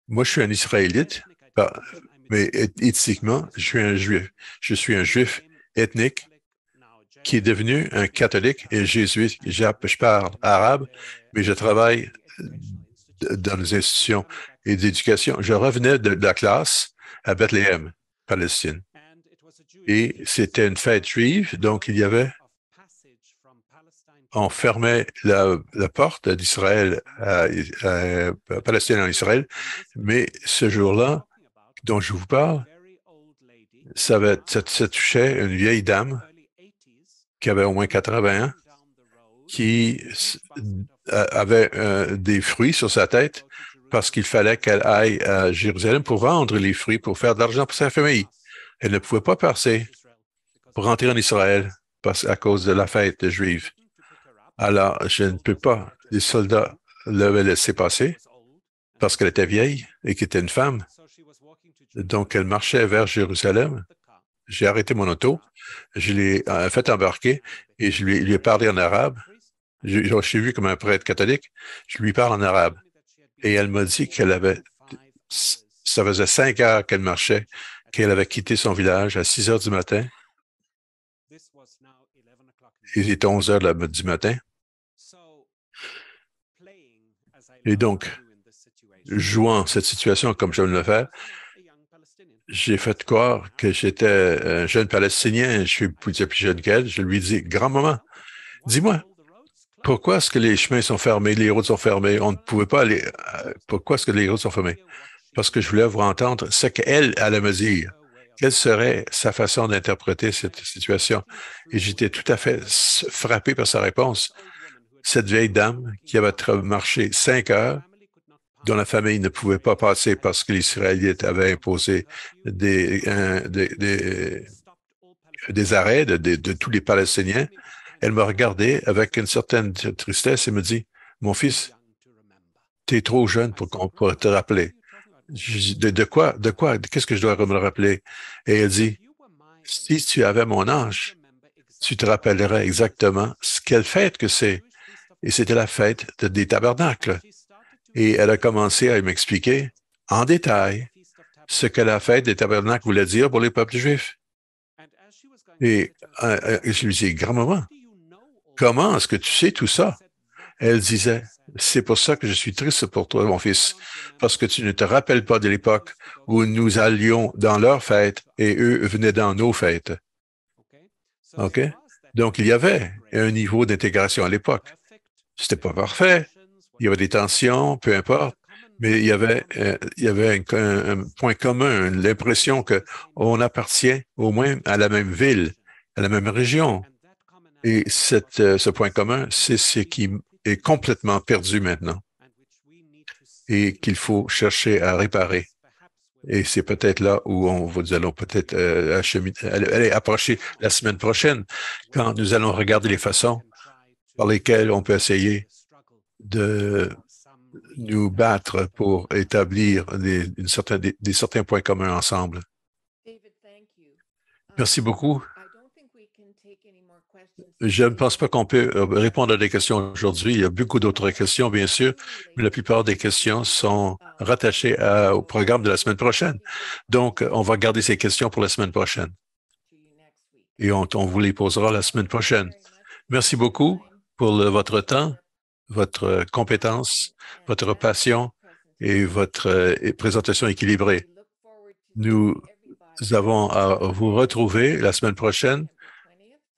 je suis un Israélite, mais éthiquement, je suis un Juif. Je suis un Juif ethnique qui est devenu un catholique et jésuite. Je parle arabe, mais je travaille dans les institutions et d'éducation. Je revenais de la classe à Bethléem, Palestine. Et c'était une fête juive, donc on fermait la porte d'Israël à Palestine en Israël, mais ce jour-là, dont je vous parle, ça touchait une vieille dame qui avait au moins 80 ans, qui avait des fruits sur sa tête parce qu'il fallait qu'elle aille à Jérusalem pour vendre les fruits, pour faire de l'argent pour sa famille. Elle ne pouvait pas passer pour rentrer en Israël à cause de la fête juive. Alors, je ne peux pas. Les soldats l'avaient laissé passer parce qu'elle était vieille et qu'elle était une femme. Donc, elle marchait vers Jérusalem. J'ai arrêté mon auto, je l'ai fait embarquer et je lui ai parlé en arabe. Je suis vu comme un prêtre catholique. Je lui parle en arabe. Et elle m'a dit ça faisait 5 heures qu'elle marchait, qu'elle avait quitté son village à 6 heures du matin. Il était 11 heures du matin. Et donc, jouant cette situation comme je viens de le faire, j'ai fait croire que j'étais un jeune Palestinien, je suis plus jeune qu'elle. Je lui dis, grand-maman, dis-moi, pourquoi est-ce que les chemins sont fermés, les routes sont fermées, on ne pouvait pas aller, pourquoi est-ce que les routes sont fermées? Parce que je voulais vous entendre ce qu'elle allait me dire. Quelle serait sa façon d'interpréter cette situation? Et j'étais tout à fait frappé par sa réponse. Cette vieille dame qui avait marché 5 heures, dont la famille ne pouvait pas passer parce que les Israélites avaient imposé des arrêts de tous les Palestiniens. Elle me regardait avec une certaine tristesse et me dit, « Mon fils, tu es trop jeune pour qu'on puisse te rappeler. » De quoi? Qu'est-ce que je dois me rappeler? Et elle dit, « Si tu avais mon âge, tu te rappellerais exactement quelle fête que c'est. » Et c'était la fête des tabernacles. Et elle a commencé à m'expliquer en détail ce que la fête des tabernacles voulait dire pour les peuples juifs. Et je lui dis, « Grand-maman, comment est-ce que tu sais tout ça? » Elle disait, « C'est pour ça que je suis triste pour toi, mon fils, parce que tu ne te rappelles pas de l'époque où nous allions dans leurs fêtes et eux venaient dans nos fêtes. » OK? Donc, il y avait un niveau d'intégration à l'époque. C'était pas parfait. Il y avait des tensions, peu importe, mais il y avait un point commun, l'impression qu'on appartient au moins à la même ville, à la même région. Et ce point commun, c'est ce qui est complètement perdu maintenant et qu'il faut chercher à réparer. Et c'est peut-être là où nous allons peut-être aller approcher la semaine prochaine, quand nous allons regarder les façons par lesquelles on peut essayer de nous battre pour établir certains points communs ensemble. Merci beaucoup. Je ne pense pas qu'on peut répondre à des questions aujourd'hui. Il y a beaucoup d'autres questions, bien sûr, mais la plupart des questions sont rattachées au programme de la semaine prochaine. Donc, on va garder ces questions pour la semaine prochaine. Et on vous les posera la semaine prochaine. Merci beaucoup pour votre temps, votre compétence, votre passion et votre présentation équilibrée. Nous avons à vous retrouver la semaine prochaine,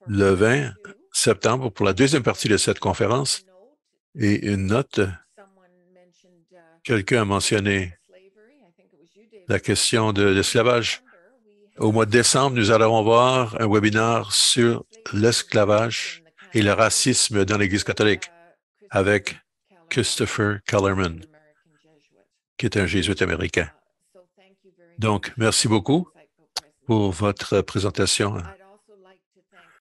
le 20 septembre, pour la deuxième partie de cette conférence. Et une note, quelqu'un a mentionné la question de l'esclavage. Au mois de décembre, nous allons avoir un webinaire sur l'esclavage et le racisme dans l'Église catholique avec Christopher Kellerman, qui est un jésuite américain. Donc, merci beaucoup pour votre présentation.